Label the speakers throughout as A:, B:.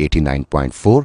A: 89.4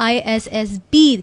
B: ISSB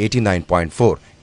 A: 89.4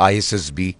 A: ISSB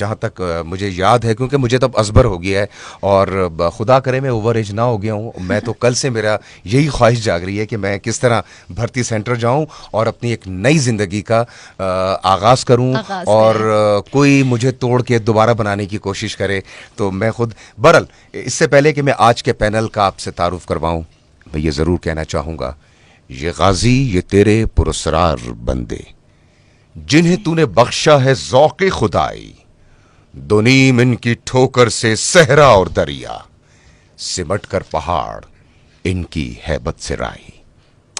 A: جہاں تک مجھے یاد ہے, کیونکہ مجھے تب ازبر ہو گیا ہے اور خدا کرے میں اوور ایج نہ ہو گیا ہوں, میں تو کل سے میرا یہی خواہش جاگ رہی ہے کہ میں کس طرح بھرتی سینٹر جاؤں اور اپنی ایک نئی زندگی کا آغاز کروں اور کوئی مجھے توڑ کے دوبارہ بنانے کی کوشش کرے تو میں خود. برل اس سے پہلے کہ میں آج کے پینل کا آپ سے تعارف کرواؤں, میں یہ ضرور کہنا چاہوں گا, یہ غازی یہ تیرے پراسرار بندے جنہیں تو نے بخشا ہے ذوق خدائی, دو نیم ان کی ٹھوکر سے صحرا اور دریا, سمٹ کر پہاڑ ان کی ہیبت سے رائی.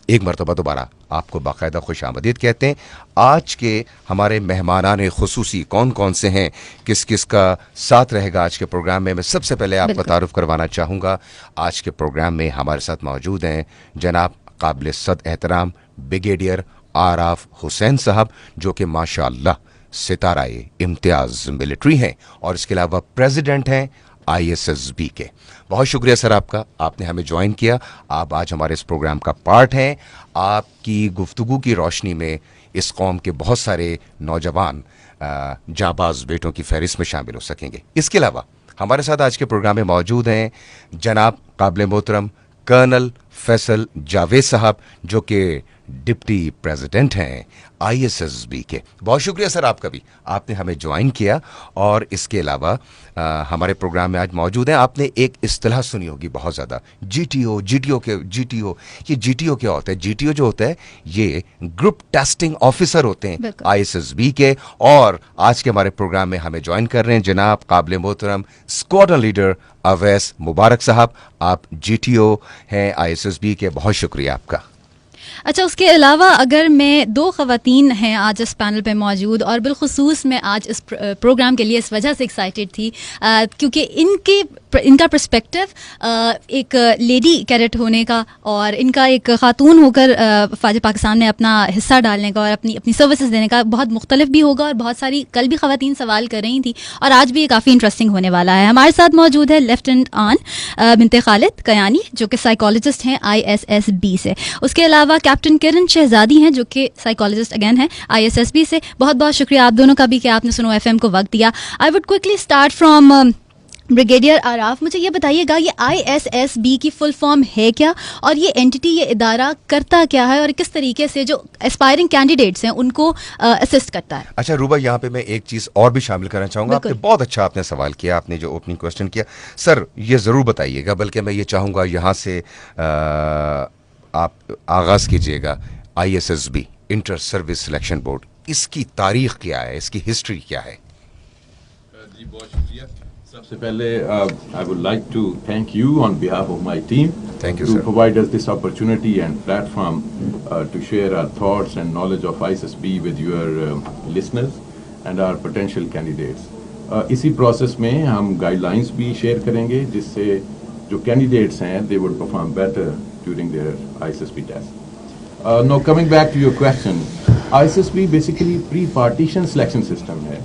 A: ایک مرتبہ دوبارہ آپ کو باقاعدہ خوش آمدید کہتے ہیں. آج کے ہمارے مہمانان خصوصی کون کون سے ہیں, کس کس کا ساتھ رہے گا آج کے پروگرام میں سب سے پہلے آپ کا تعارف کروانا چاہوں گا. آج کے پروگرام میں ہمارے ساتھ موجود ہیں جناب قابل صد احترام بریگیڈیئر آراف حسین صاحب, جو کہ ماشاء اللہ ستارہ امتیاز ملٹری ہیں اور اس کے علاوہ پریزیڈنٹ ہیں ISSB کے. بہت شکریہ سر آپ کا, آپ نے ہمیں جوائن کیا, آپ آج ہمارے اس پروگرام کا پارٹ ہیں. آپ کی گفتگو کی روشنی میں اس قوم کے بہت سارے نوجوان جانباز بیٹوں کی فہرست میں شامل ہو سکیں گے. اس کے علاوہ ہمارے ساتھ آج کے پروگرام میں موجود ہیں جناب قابل محترم کرنل فیصل جاوید صاحب, جو کہ ڈپٹی پریزیڈنٹ ہیں ISSB کے. بہت شکریہ سر آپ کا بھی, آپ نے ہمیں جوائن کیا. اور اس کے علاوہ ہمارے پروگرام میں آج موجود ہیں, آپ نے ایک اصطلاح سنی ہوگی بہت زیادہ, GTO. یہ GTO کیا ہوتا ہے؟ GTO جو ہوتا ہے یہ گروپ ٹیسٹنگ آفیسر ہوتے ہیں ISSB کے. اور آج کے ہمارے پروگرام میں ہمیں جوائن کر رہے ہیں جناب قابل محترم اسکواڈرن لیڈر اویس مبارک صاحب, آپ GTO ہیں ISSB کے. بہت شکریہ آپ کا.
B: اچھا, اس کے علاوہ اگر میں دو خواتین ہیں آج اس پینل پہ موجود, اور بالخصوص میں آج اس پروگرام کے لیے اس وجہ سے ایکسائٹیڈ تھی کیونکہ ان کا پرسپیکٹو ایک لیڈی کیڈٹ ہونے کا اور ان کا ایک خاتون ہو کر فوج پاکستان میں اپنا حصہ ڈالنے کا اور اپنی سروسز دینے کا بہت مختلف بھی ہوگا. اور بہت ساری کل بھی خواتین سوال کر رہی تھیں اور آج بھی یہ کافی انٹرسٹنگ ہونے والا ہے. ہمارے ساتھ موجود ہے لیفٹیننٹ آن بنت خالد کیانی, جو کہ سائیکالوجسٹ ہیں ISSB سے. اس کے علاوہ کیپٹن کرن شہزادی ہیں, جو کہ سائیکالوجسٹ اگین ہیں ISSB سے. بہت بہت شکریہ آپ دونوں کا بھی کہ آپ نے سنو FM کو وقت دیا. I would quickly start from brigadier آراف. مجھے یہ بتائیے گا یہ ISSB کی فل فارم ہے کیا, اور یہ اینٹی یہ ادارہ کرتا کیا ہے, اور کس طریقے سے جو اسپائرنگ کینڈیڈیٹس ہیں ان کو اسسٹ کرتا ہے؟
A: اچھا روبا, یہاں پہ میں ایک چیز اور بھی شامل کرنا چاہوں گا. آپ نے بہت اچھا آپ نے سوال کیا, آپ نے جو اوپننگ کوشچن کیا سر یہ ضرور بتائیے گا, بلکہ میں یہ چاہوں گا یہاں سے آپ آغاز کیجئے گا. ISSB inter service selection board, اس کی تاریخ کیا ہے, اس کی ہسٹری کیا ہے؟
C: جی بہت شکریہ. سب سے پہلے I would like to thank you on behalf of my team
A: Thank you,
C: to
A: sir.
C: provide us this opportunity and platform to share our thoughts and knowledge of ISSB with your listeners and our potential candidates. اسی process میں ہم guide lines بھی share کریں گے جس سے جو candidates ہیں they would perform better during their ISSB test. Now coming back to your question, ISSB basically pre-partition selection system ہے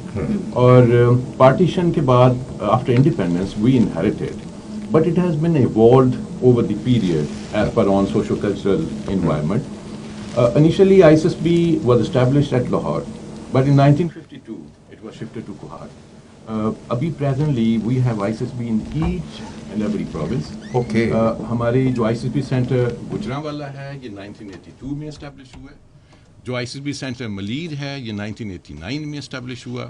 C: اور partition کے بعد after independence we inherited, but it has been evolved over the period as per on socio-cultural environment. Initially ISSB was established at Lahore, but in 1952 it was shifted to Kuhar. ابھی presently we have ISSB in each and every province.
A: Okay.
C: ہماری جو ISSB centre Gujranwala ہے یہ 1982 میں establish ہوا ہے. جو ISSB centre Malir ہے یہ 1989 میں اسٹیبلش ہوا.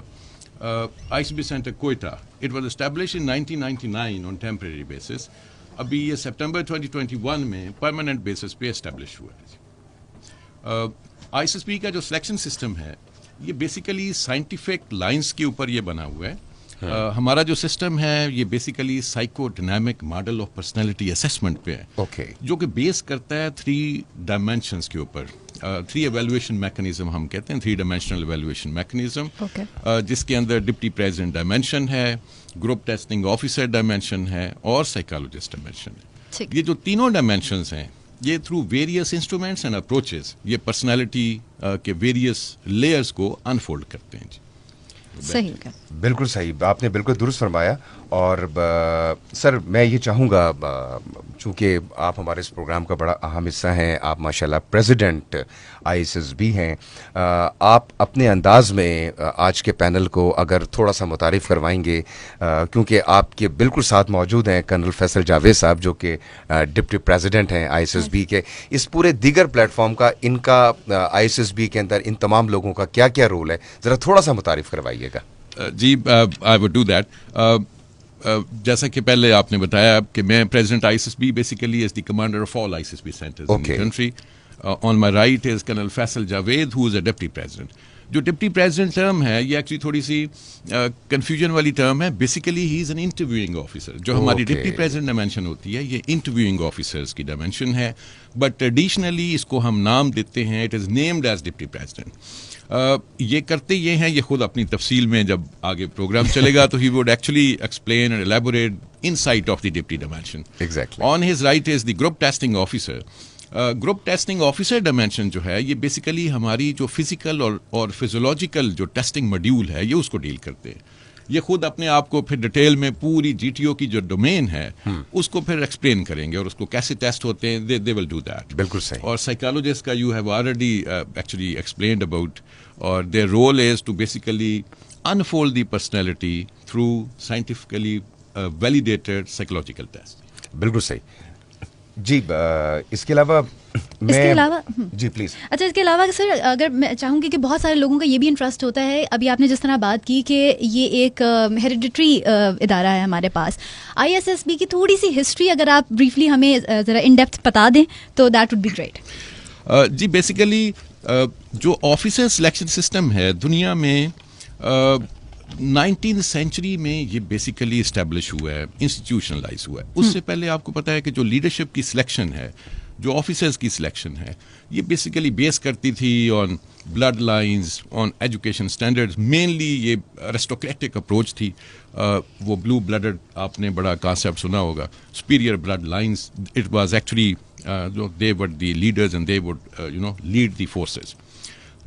C: ISSB centre Quetta it was establish in 1999 on temporary basis. ابھی یہ سپٹمبر 2021 میں پرماننٹ بیسس پہ اسٹیبلش ہوا ہے. ISSB کا جو سلیکشن سسٹم ہے یہ بیسیکلی سائنٹیفک لائنس کے اوپر یہ بنا ہوا ہے. ہمارا جو سسٹم ہے یہ basically psycho dynamic model of personality assessment پہ ہے, جو کہ بیس کرتا ہے 3 ڈائمینشنس کے اوپر. 3 ایویلویشن میکنزم ہم کہتے ہیں, 3 ڈائمینشنل ایویلویشن میکنزم, جس کے اندر ڈپٹی پریزیڈنٹ ڈائمینشن ہے, گروپ ٹیسٹنگ آفیسر ڈائمینشن ہے اور سائیکالوجسٹ ڈائمینشن ہے. یہ جو تینوں ڈائمینشنس ہیں یہ through various instruments and approaches یہ پرسنالٹی کے ویریس لیئرس کو انفولڈ کرتے ہیں. جی
B: صحیح,
A: بالکل صحیح, آپ نے بالکل درست فرمایا. اور سر میں یہ چاہوں گا چونکہ آپ ہمارے اس پروگرام کا بڑا اہم حصہ ہیں, آپ ماشاءاللہ پریزیڈنٹ ISSB ہیں, آپ اپنے انداز میں آج کے پینل کو اگر تھوڑا سا متعارف کروائیں گے, کیونکہ آپ کے بالکل ساتھ موجود ہیں کرنل فیصل جاوید صاحب جو کہ ڈپٹی پریزیڈنٹ ہیں ISSB کے. اس پورے دیگر پلیٹ فارم کا ان کا ISSB کے اندر ان تمام لوگوں کا کیا کیا رول ہے, ذرا تھوڑا سا متعارف کروائیے گا.
C: جی آئی وڈ ڈو دیٹ. جیسا کہ پہلے آپ نے بتایا کہ میں president ISSB basically is the commander of all ISSB centres in the country. On my right is colonel Faisal Javed who is a deputy president. جو ڈپٹی پریزیڈنٹ ٹرم ہے یہ ایکچولی تھوڑی سی کنفیوژن والی ٹرم ہے. Basically he is an interviewing officer. جو ہماری deputy president dimension ہوتی ہے یہ انٹرویوئنگ آفیسرس کی ڈائمینشن ہے, بٹ ٹریڈیشنلی اس کو ہم نام دیتے ہیں, it is named as deputy president. یہ کرتے یہ ہیں, یہ خود اپنی تفصیل میں جب آگے پروگرام چلے گا تو he would actually explain and elaborate in sight of the deputy dimension. On his right is the group testing officer. Group testing officer dimension جو ہے یہ بیسیکلی ہماری جو فزیکل اور فزیولوجیکل جو ٹیسٹنگ ماڈیول ہے یہ اس کو ڈیل کرتے ہیں. یہ خود اپنے آپ کو پھر ڈیٹیل میں پوری GTO کی جو ڈومین ہے اس کو پھر ایکسپلین کریں گے اور اس کو کیسے ٹیسٹ ہوتے ہیں, دے ول ڈو دیٹ.
A: بالکل صحیح.
C: اور سائیکالوجسٹ کا you have already actually explained about, اور their role is to basically unfold the personality through scientifically validated psychological test.
A: بالکل صحیح. جی اس کے علاوہ جی پلیز.
B: اچھا, اس کے علاوہ سر اگر میں چاہوں گی کہ بہت سارے لوگوں کا یہ بھی انٹرسٹ ہوتا ہے, ابھی آپ نے جس طرح بات کی کہ یہ ایک ہیریڈیٹری ادارہ ہے ہمارے پاس, ISSB کی تھوڑی سی ہسٹری اگر آپ بریفلی ہمیں ذرا ان ڈیپتھ بتا دیں تو دیٹ وڈ بی گریٹ.
C: جی بیسیکلی جو آفیسر سلیکشن سسٹم ہے دنیا میں 19th سینچری میں یہ بیسیکلی اسٹیبلش ہوا ہے, انسٹیٹیوشنلائز ہوا ہے. اس سے پہلے آپ کو پتہ ہے کہ جو لیڈرشپ کی سلیکشن ہے, جو آفیسرز کی سلیکشن ہے, یہ بیسیکلی بیس کرتی تھی on blood lines, on education standards. Mainly یہ ایرسٹوکریٹک اپروچ تھی. وہ بلو بلڈڈ آپ نے بڑا کانسیپٹ سنا ہوگا, superior blood lines. It was actually they were the leaders and they would lead the forces.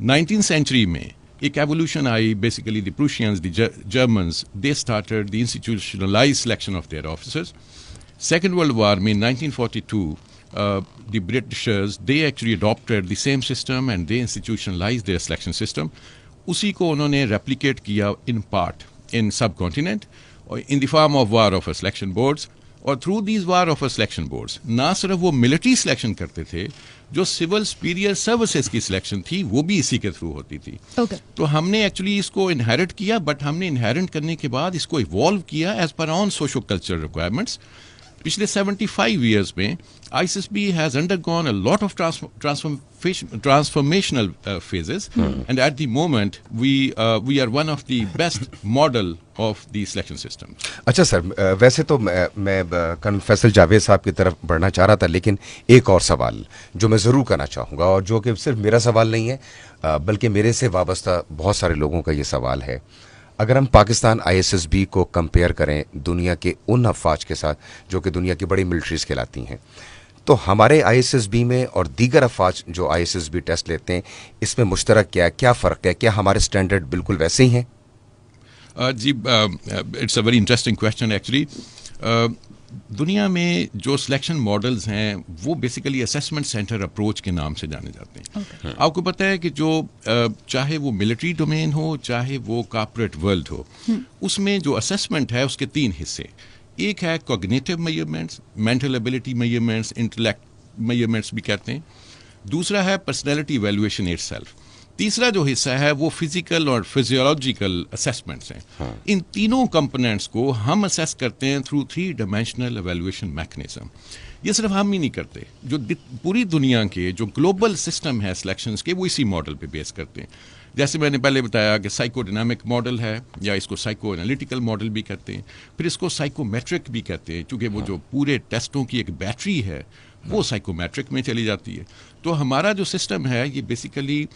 C: 19th century میں ایک ایولیوشن آئی. Basically the Prussians, the Germans, they started the institutionalize selection of their officers. Second world war میں 1942 the Britishers, they actually adopted the same system and they institutionalized their selection system. اسی کو انہوں نے replicate کیا in part in subcontinent in the form of war offer selection boards. اور through these war offer selection boards نہ صرف وہ military selection کرتے تھے, جو civil superior services کی selection تھی وہ بھی اسی کے through ہوتی تھی. تو ہم نے ایکچولی اس کو انہیرٹ کیا, بٹ ہم نے انہیرٹ کرنے کے بعد اس کو ایوالو کیا ایز پر آن سوشو کلچرل ریکوائرمنٹس. پچھلے 75 ایئرس میں ISSB has undergone a lot of transformational phases, and at the moment we are one of the best model of the selection system.
A: اچھا سر, ویسے تو میں کرنل فیصل جاوید صاحب کی طرف بڑھنا چاہ رہا تھا, لیکن ایک اور سوال جو میں ضرور کرنا چاہوں گا, اور جو کہ صرف میرا سوال نہیں ہے بلکہ میرے سے وابستہ بہت سارے لوگوں کا یہ سوال ہے. اگر ہم پاکستان ISSB کو کمپیئر کریں دنیا کے ان افواج کے ساتھ جو کہ دنیا کی بڑی ملٹریز کہلاتی ہیں, تو ہمارے ISSB میں اور دیگر افواج جو ISSB ٹیسٹ لیتے ہیں اس میں مشترک کیا ہے, کیا فرق ہے, کیا ہمارے اسٹینڈرڈ بالکل ویسے ہی ہیں؟
C: جی it's a very interesting question. Actually دنیا میں جو سلیکشن ماڈلز ہیں وہ بیسیکلی اسیسمنٹ سینٹر اپروچ کے نام سے جانے جاتے ہیں. آپ کو پتہ ہے کہ جو چاہے وہ ملٹری ڈومین ہو چاہے وہ کارپوریٹ ورلڈ ہو, اس میں جو اسیسمنٹ ہے اس کے 3 حصے. ایک ہے cognitive measurements, mental ability measurements, intellect measurements بھی کہتے ہیں. دوسرا ہے پرسنالٹی ایویلویشن اٹ سیلف. تیسرا جو حصہ ہے وہ فزیکل اور فزیولوجیکل اسیسمنٹس ہیں. ان تینوں کمپوننٹس کو ہم اسیس کرتے ہیں تھرو 3 ڈائمینشنل ایویلویشن میکنزم. یہ صرف ہم ہی نہیں کرتے, جو پوری دنیا کے جو گلوبل سسٹم ہے سلیکشنز کے وہ اسی ماڈل پہ بیس کرتے ہیں. جیسے میں نے پہلے بتایا کہ سائیکو ڈائنامک ماڈل ہے, یا اس کو سائیکو انالیٹیکل ماڈل بھی کہتے ہیں, پھر اس کو سائیکو میٹرک بھی کہتے ہیں, چونکہ وہ جو پورے ٹیسٹوں کی ایک بیٹری ہے وہ سائیکو میٹرک میں چلی جاتی ہے. تو ہمارا جو سسٹم ہے یہ بیسیکلی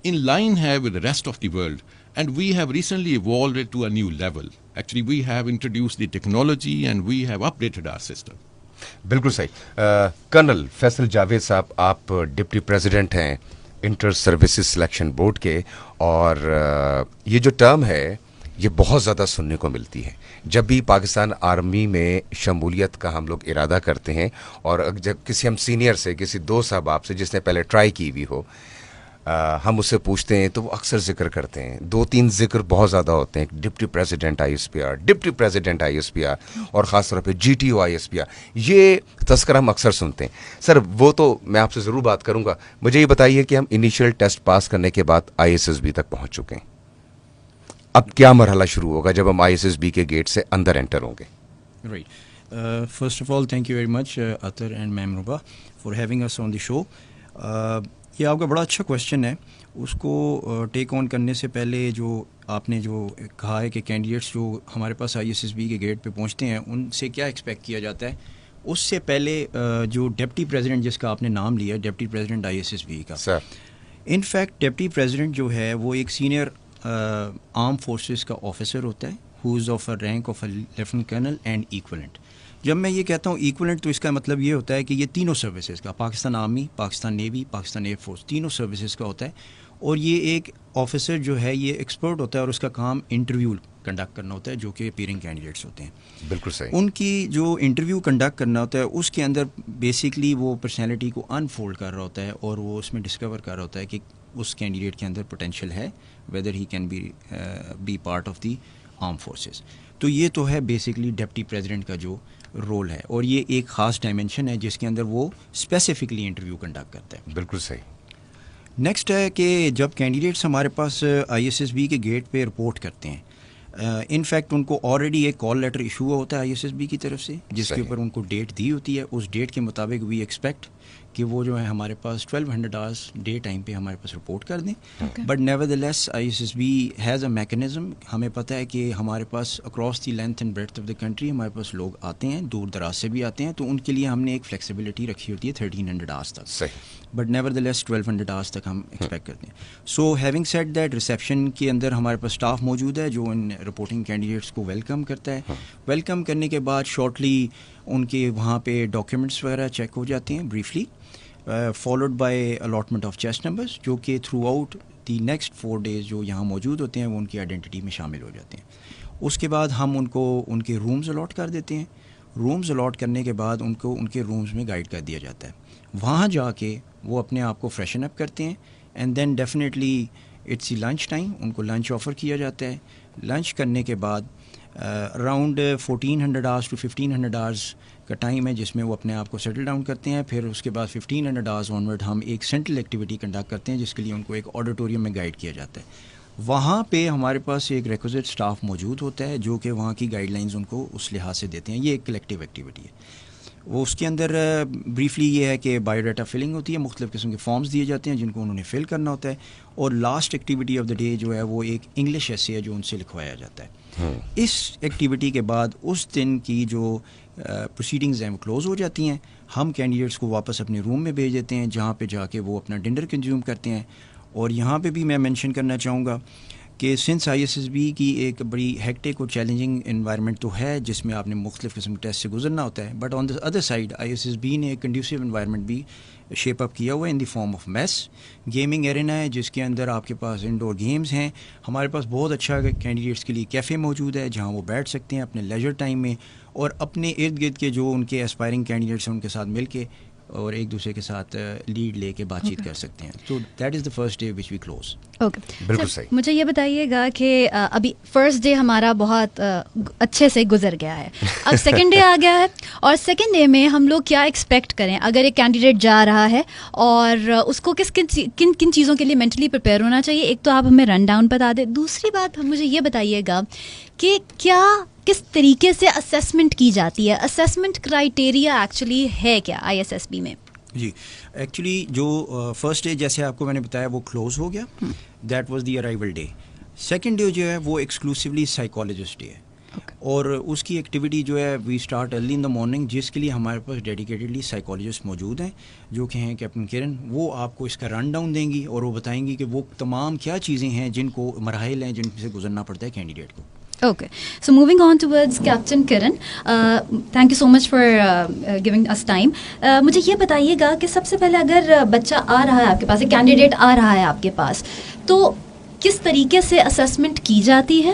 C: in line ہے with the rest of the world, and we have recently evolved it to a new level. Actually we have introduced the technology and we have updated our system.
A: بالکل صحیح. Colonel Faisal Javed صاحب, آپ deputy president ہیں inter services selection board کے, اور یہ جو term ہے یہ بہت زیادہ سننے کو ملتی ہے جب بھی پاکستان آرمی میں شمولیت کا ہم لوگ ارادہ کرتے ہیں، اور جب کسی ہم سینئر سے، کسی دوست احباب سے جس نے پہلے ٹرائی کی ہوئی ہو، ہم اس سے پوچھتے ہیں تو وہ اکثر ذکر کرتے ہیں، 2-3 ذکر بہت زیادہ ہوتے ہیں، deputy president I S P R, deputy president I S P R, اور خاص طور پہ G T O I S P R, یہ تذکرہ ہم اکثر سنتے ہیں۔ سر وہ تو میں آپ سے ضرور بات کروں گا، مجھے یہ بتائیے کہ ہم انیشیل ٹیسٹ پاس کرنے کے بعد آئی ایس ایس بی تک پہنچ چکے ہیں، اب کیا مرحلہ شروع ہوگا جب ہم آئی ایس ایس بی کے گیٹ سے اندر انٹر ہوں گے؟
D: Right. First of all, thank you very much, Athar and Ma'am Ruba, for having us on the show. یہ آپ کا بڑا اچھا کویشچن ہے. اس کو ٹیک آن کرنے سے پہلے جو آپ نے جو کہا ہے کہ کینڈیڈیٹس جو ہمارے پاس آئی ایس ایس بی کے گیٹ پہ پہنچتے ہیں ان سے کیا ایکسپیکٹ کیا جاتا ہے، اس سے پہلے جو ڈپٹی پریزیڈنٹ جس کا آپ نے نام لیا، deputy president I S S B کا،
A: sir
D: in fact deputy president جو ہے وہ ایک سینئر آرم فورسز کا آفیسر ہوتا ہے، who is of a rank of a lieutenant colonel and equivalent. جب میں یہ کہتا ہوں ایکولنٹ تو اس کا مطلب یہ ہوتا ہے کہ یہ تینوں سروسز کا، Pakistan army, Pakistan navy, Pakistan air force, تینوں سروسز کا ہوتا ہے. اور یہ ایک آفیسر جو ہے یہ ایکسپرٹ ہوتا ہے اور اس کا کام انٹرویو کنڈکٹ کرنا ہوتا ہے جو کہ اپیئرنگ کینڈیڈیٹس ہوتے ہیں.
A: بالکل صحیح.
D: ان کی جو انٹرویو کنڈکٹ کرنا ہوتا ہے اس کے اندر بیسکلی وہ پرسنالٹی کو انفولڈ کر رہا ہوتا ہے اور وہ اس میں ڈسکور کر رہا ہوتا ہے کہ اس کینڈیڈیٹ کے اندر پوٹینشیل ہے، whether he can be part of the arm forces. تو یہ تو ہے بیسکلی ڈپٹی پریزیڈنٹ کا جو رول ہے، اور یہ ایک خاص ڈائمینشن ہے جس کے اندر وہ اسپیسیفکلی انٹرویو کنڈکٹ کرتا ہے.
A: بالکل صحیح.
D: نیکسٹ ہے کہ جب کینڈیڈیٹس ہمارے پاس آئی ایس ایس بی کے گیٹ پہ رپورٹ کرتے ہیں، ان فیکٹ ان کو آلریڈی ایک کال لیٹر ایشو ہوا ہوتا ہے آئی ایس ایس بی کی طرف سے جس کے اوپر ان کو ڈیٹ دی ہوتی ہے. اس ڈیٹ کے مطابق وی ایکسپیکٹ کہ وہ جو ہے ہمارے پاس 1200 آورس ڈے ٹائم پہ ہمارے پاس رپورٹ کر دیں. But nevertheless I S S B has a mechanism. ہمیں پتہ ہے کہ ہمارے پاس across the length and breadth of the country ہمارے پاس لوگ آتے ہیں، دور دراز سے بھی آتے ہیں، تو ان کے لیے ہم نے ایک فلیکسیبلٹی رکھی ہوتی ہے 1300 آورس تک.
A: صحیح.
D: But never the less 1200 hours تک ہم ایکسپیکٹ کرتے ہیں. So having said that reception کے اندر ہمارے پاس اسٹاف موجود ہے جو ان رپورٹنگ کینڈیڈیٹس کو ویلکم کرتا ہے. ویلکم کرنے کے بعد شارٹلی ان کے وہاں پہ ڈاکیومنٹس وغیرہ چیک ہو جاتے ہیں briefly, followed by allotment of chest numbers جو کہ through out the next 4 days جو یہاں موجود ہوتے ہیں وہ ان کی آئیڈینٹی میں شامل ہو جاتے ہیں. اس کے بعد ہم ان کو ان کے رومز الاٹ کر دیتے ہیں. رومز الاٹ کرنے کے بعد ان کو ان کے رومز میں گائیڈ کر دیا جاتا ہے. وہاں جا کے وہ اپنے آپ کو فریشن اپ کرتے ہیں and then definitely it's lunch time. ان کو لنچ آفر کیا جاتا ہے. لنچ کرنے کے بعد اراؤنڈ 1400 آورس ٹو 1500 آورس کا ٹائم ہے جس میں وہ اپنے آپ کو سیٹل ڈاؤن کرتے ہیں. پھر اس کے بعد 1500 آورس آنورڈ ہم ایک سینٹرل ایکٹیویٹی کنڈکٹ کرتے ہیں جس کے لیے ان کو ایک آڈیٹوریم میں گائیڈ کیا جاتا ہے. وہاں پہ ہمارے پاس ایک ریکوزٹ اسٹاف موجود ہوتا ہے جو کہ وہاں کی گائیڈ لائنز ان کو اس لحاظ سے دیتے ہیں. یہ ایک کلیکٹیو ایکٹیویٹی ہے. وہ اس کے اندر بریفلی یہ ہے کہ بایو ڈاٹا فلنگ ہوتی ہے، مختلف قسم کے فارمز دیے جاتے ہیں جن کو انہوں نے فل کرنا ہوتا ہے، اور last activity of the day جو ہے وہ ایک انگلش ایسے ہے جو ان سے لکھوایا جاتا ہے. اس ایکٹیویٹی کے بعد اس دن کی جو پروسیڈنگز ہیں وہ کلوز ہو جاتی ہیں. ہم کینڈیڈیٹس کو واپس اپنے روم میں بھیج دیتے ہیں جہاں پہ جا کے وہ اپنا ڈنر کنزیوم کرتے ہیں. اور یہاں پہ بھی میں مینشن کرنا چاہوں گا کہ since I S S be کی ایک بڑی ہیکٹک اور چیلنجنگ انوائرمنٹ تو ہے جس میں آپ نے مختلف قسم کے ٹیسٹ سے گزرنا ہوتا ہے، but on the other side I S S B نے ایک کنڈیوسیو انوائرمنٹ بھی شیپ اپ کیا ہوا ہے in the form of mess. Gaming arena ہے جس کے اندر آپ کے پاس انڈور گیمز ہیں. ہمارے پاس بہت اچھا کینڈیڈیٹس کے لیے کیفے موجود ہے جہاں وہ بیٹھ سکتے ہیں اپنے لیجر ٹائم میں اور اپنے ارد گرد کے جو ان کے اسپائرنگ کینڈیڈیٹس ہیں ان کے ساتھ مل کے اور ایک دوسرے کے ساتھ لیڈ لے کے بات چیت کر سکتے ہیں. تو that is the first day which we close.
B: Okay,
A: بالکل صحیح.
B: مجھے یہ بتائیے گا کہ ابھی فرسٹ ڈے ہمارا بہت اچھے سے گزر گیا ہے، اب سیکنڈ ڈے آ گیا ہے، اور سیکنڈ ڈے میں ہم لوگ کیا ایکسپیکٹ کریں اگر ایک کینڈیڈیٹ جا رہا ہے اور اس کو کن کن چیزوں کے لیے مینٹلی پریپیئر ہونا چاہیے؟ ایک تو آپ ہمیں رن ڈاؤن بتا دیں. دوسری بات مجھے یہ بتائیے گا کہ کس طریقے سے اسیسمنٹ کی جاتی ہے؟ اسیسمنٹ کرائیٹیریا ایکچولی ہے کیا آئی ایس ایس بی میں؟
D: جی ایکچولی جو فرسٹ ڈے جیسے آپ کو میں نے بتایا وہ کلوز ہو گیا، that was the arrival day. Second day جو ہے وہ ایکسکلوسیولی سائیکالوجسٹ ڈے ہے، اور اس کی ایکٹیویٹی جو ہے we start early in the morning جس کے لیے ہمارے پاس ڈیڈیکیٹڈلی سائیکالوجسٹ موجود ہیں جو کہ ہیں کیپٹن کرن. وہ آپ کو اس کا رن ڈاؤن دیں گی اور وہ بتائیں گی کہ وہ تمام کیا چیزیں ہیں جن کو مراحل ہیں جن سے گزرنا پڑتا ہے کینڈیڈیٹ کو.
B: Okay, so moving on towards Captain Kiran, thank you so much for giving us time. مجھے یہ بتائیے گا کہ سب سے پہلے اگر بچہ آ رہا ہے آپ کے پاس، ایک کینڈیڈیٹ آ رہا ہے آپ کے پاس، تو کس طریقے سے اسیسمنٹ کی جاتی ہے؟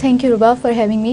E: Thank you, Ruba, for having me.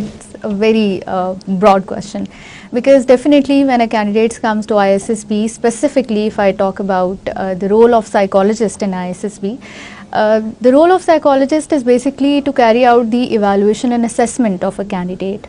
E: it's a very broad question, because definitely when a candidate comes to ISSB, specifically if I talk about the role of psychologist in ISSB, the role of psychologist is basically to carry out the evaluation and assessment of a candidate.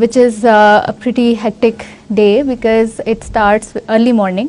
E: which is a pretty hectic day because it starts early morning.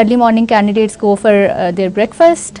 E: early morning candidates go for their breakfast.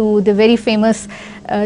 E: to the very famous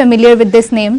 E: familiar with this name.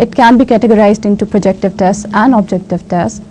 F: it can be categorized into projective tests and objective tests.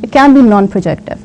F: it can be non-projective.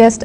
F: test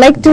F: like to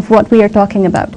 F: of what we are talking about.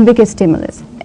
F: ambiguous stimulus.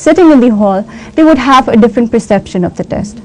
F: sitting in the hall, they would have a different perception of the test,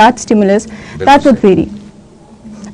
F: that stimulus, that would vary.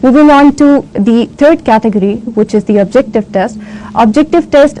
F: Moving on to the third category, which is the objective test. Objective test,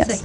F: Yes.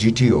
A: GTO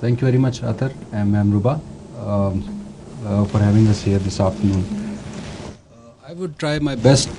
G: Thank you very much, Athar and Ma'am Ruba, for having us here this afternoon. I would try my best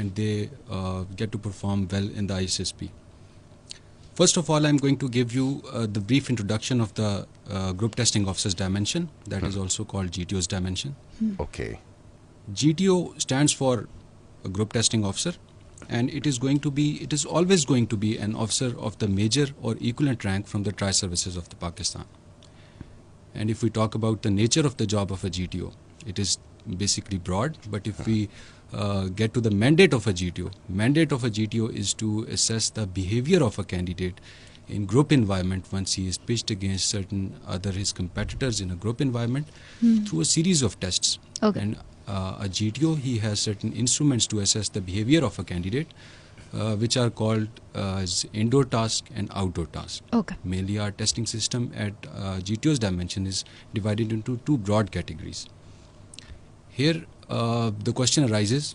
G: and they get to perform well in the ISSB. First of all, I'm going to give you the brief introduction of the group testing officers dimension, that is also called GTO's dimension.
A: Okay.
G: GTO stands for a group testing officer, and it is always going to be an officer of the major or equivalent rank from the tri-services of the Pakistan. And if we talk about the nature of the job of a GTO, it is basically broad, but if we get to the mandate of a GTO is to assess the behavior of a candidate in group environment once he is pitched against certain other his competitors in a group environment through a series of tests.
B: Okay.
G: And a GTO, he has certain instruments to assess the behavior of a candidate, which are called as indoor task and outdoor task.
B: Okay.
G: Mainly our testing system at GTO's dimension is divided into two broad categories. Here the question arises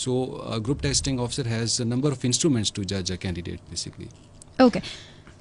G: So group testing officer has a number of instruments to judge a candidate basically.
B: Okay.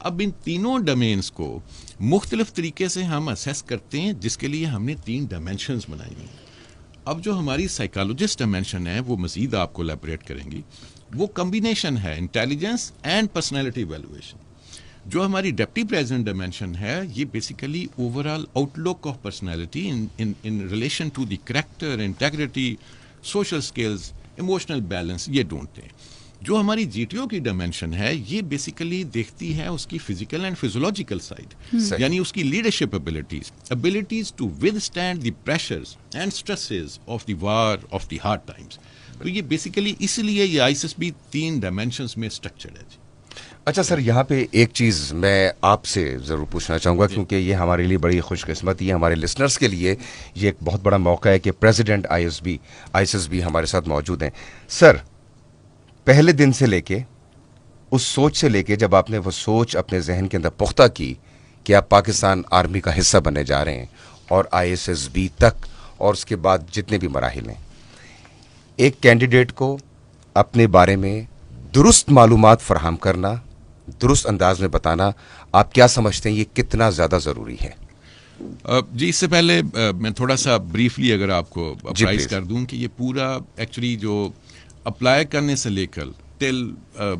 C: اب ان تینوں domains کو مختلف طریقے سے ہم assess کرتے ہیں، جس کے لیے ہم نے 3 ڈائمینشنز بنائی ہیں. اب جو ہماری سائیکالوجسٹ ڈائمینشن ہے وہ مزید آپ کو الیبوریٹ کریں گی. وہ کمبینیشن ہے انٹیلیجنس اینڈ پرسنالٹی ایویلویشن. جو ہماری ڈپٹی پریزیڈنٹ ڈائمینشن ہے یہ basically overall outlook of personality in relation to the character, integrity, social skills, emotional balance, یہ ڈھونڈتے ہیں. جو ہماری جی ٹی او کی ڈائمینشن ہے یہ بیسیکلی دیکھتی ہے اس کی فزیکل اینڈ فزیولوجیکل سائڈ، یعنی اس کی leadership abilities to withstand the pressures and stresses of the war, of the hard times. تو یہ بیسیکلی اس لیے یہ I S S B 3 dimensions میں اسٹرکچرڈ ہے.
A: اچھا سر، یہاں پہ ایک چیز میں آپ سے ضرور پوچھنا چاہوں گا، کیونکہ یہ ہمارے لیے بڑی خوش قسمتی ہے، ہمارے لسنرز کے لیے یہ ایک بہت بڑا موقع ہے کہ president I S S be ہمارے ساتھ موجود ہیں. سر، پہلے دن سے لے کے اس سوچ سے لے کے جب آپ نے وہ سوچ اپنے ذہن کے اندر پختہ کی کہ آپ پاکستان آرمی کا حصہ بننے جا رہے ہیں اور آئی ایس ایس بی تک اور اس کے بعد جتنے بھی مراحل ہیں، ایک کینڈیڈیٹ کو اپنے بارے میں درست معلومات فراہم کرنا، درست انداز میں بتانا، آپ کیا سمجھتے ہیں یہ کتنا زیادہ ضروری ہے؟
C: جی، اس سے پہلے میں تھوڑا سا بریفلی اگر آپ کو اپرائز کر دوں کہ یہ پورا ایکچولی جو اپلائی کرنے سے لے کر ٹل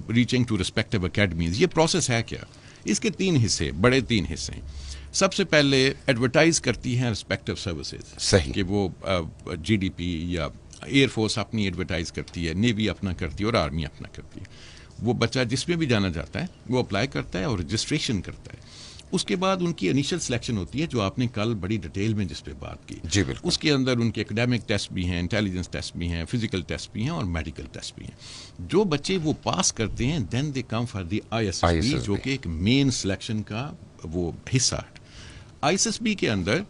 C: ریچنگ ٹو ریسپیکٹیو اکیڈمیز، یہ پروسیس ہے کیا؟ اس کے 3 حصے، بڑے 3 حصے ہیں. سب سے پہلے ایڈورٹائز کرتی ہیں ریسپیکٹیو سروسز،
A: صحیح،
C: کہ وہ جی ڈی پی یا ایئر فورس اپنی ایڈورٹائز کرتی ہے، نیوی اپنا کرتی ہے اور آرمی اپنا کرتی ہے. وہ بچہ جس میں بھی جانا چاہتا ہے وہ اپلائی کرتا ہے اور رجسٹریشن کرتا ہے. اس کے بعد ان کی انیشل سلیکشن ہوتی ہے جو آپ نے کل بڑی ڈیٹیل میں جس پہ بات کی.
A: جی بالکل.
C: اس کے اندر ان کے اکیڈیمک ٹیسٹ بھی ہیں، انٹیلیجنس ٹیسٹ بھی ہیں، فزیکل ٹیسٹ بھی ہیں اور میڈیکل ٹیسٹ بھی ہیں. جو بچے وہ پاس کرتے ہیں then they come for the I S S B, جو کہ ایک مین سلیکشن کا وہ حصہ ہے. آئی ایس ایس بی کے اندر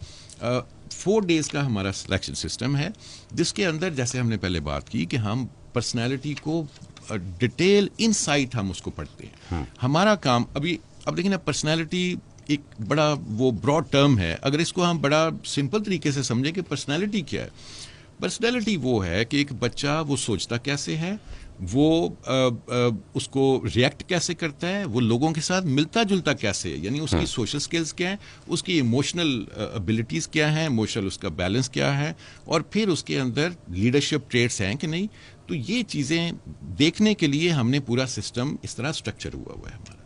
C: 4 days کا ہمارا سلیکشن سسٹم ہے، جس کے اندر جیسے ہم نے پہلے بات کی کہ ہم پرسنالٹی کو ڈیٹیل انسائٹ ہم اس کو پڑھتے ہیں. ہمارا کام اب دیکھیں نا، پرسنالٹی ایک بڑا وہ براڈ ٹرم ہے. اگر اس کو ہم بڑا سمپل طریقے سے سمجھیں کہ پرسنالٹی کیا ہے، پرسنالٹی وہ ہے کہ ایک بچہ وہ سوچتا کیسے ہے، وہ اس کو ریئیکٹ کیسے کرتا ہے، وہ لوگوں کے ساتھ ملتا جلتا کیسے ہے، یعنی اس کی سوشل سکلز کیا ہیں، اس کی ایموشنل ابیلٹیز کیا ہیں، ایموشنل اس کا بیلنس کیا ہے، اور پھر اس کے اندر لیڈرشپ ٹریٹس ہیں کہ نہیں. تو یہ چیزیں دیکھنے کے لیے ہم نے پورا سسٹم اس طرح اسٹرکچر ہوا ہے ہمارا.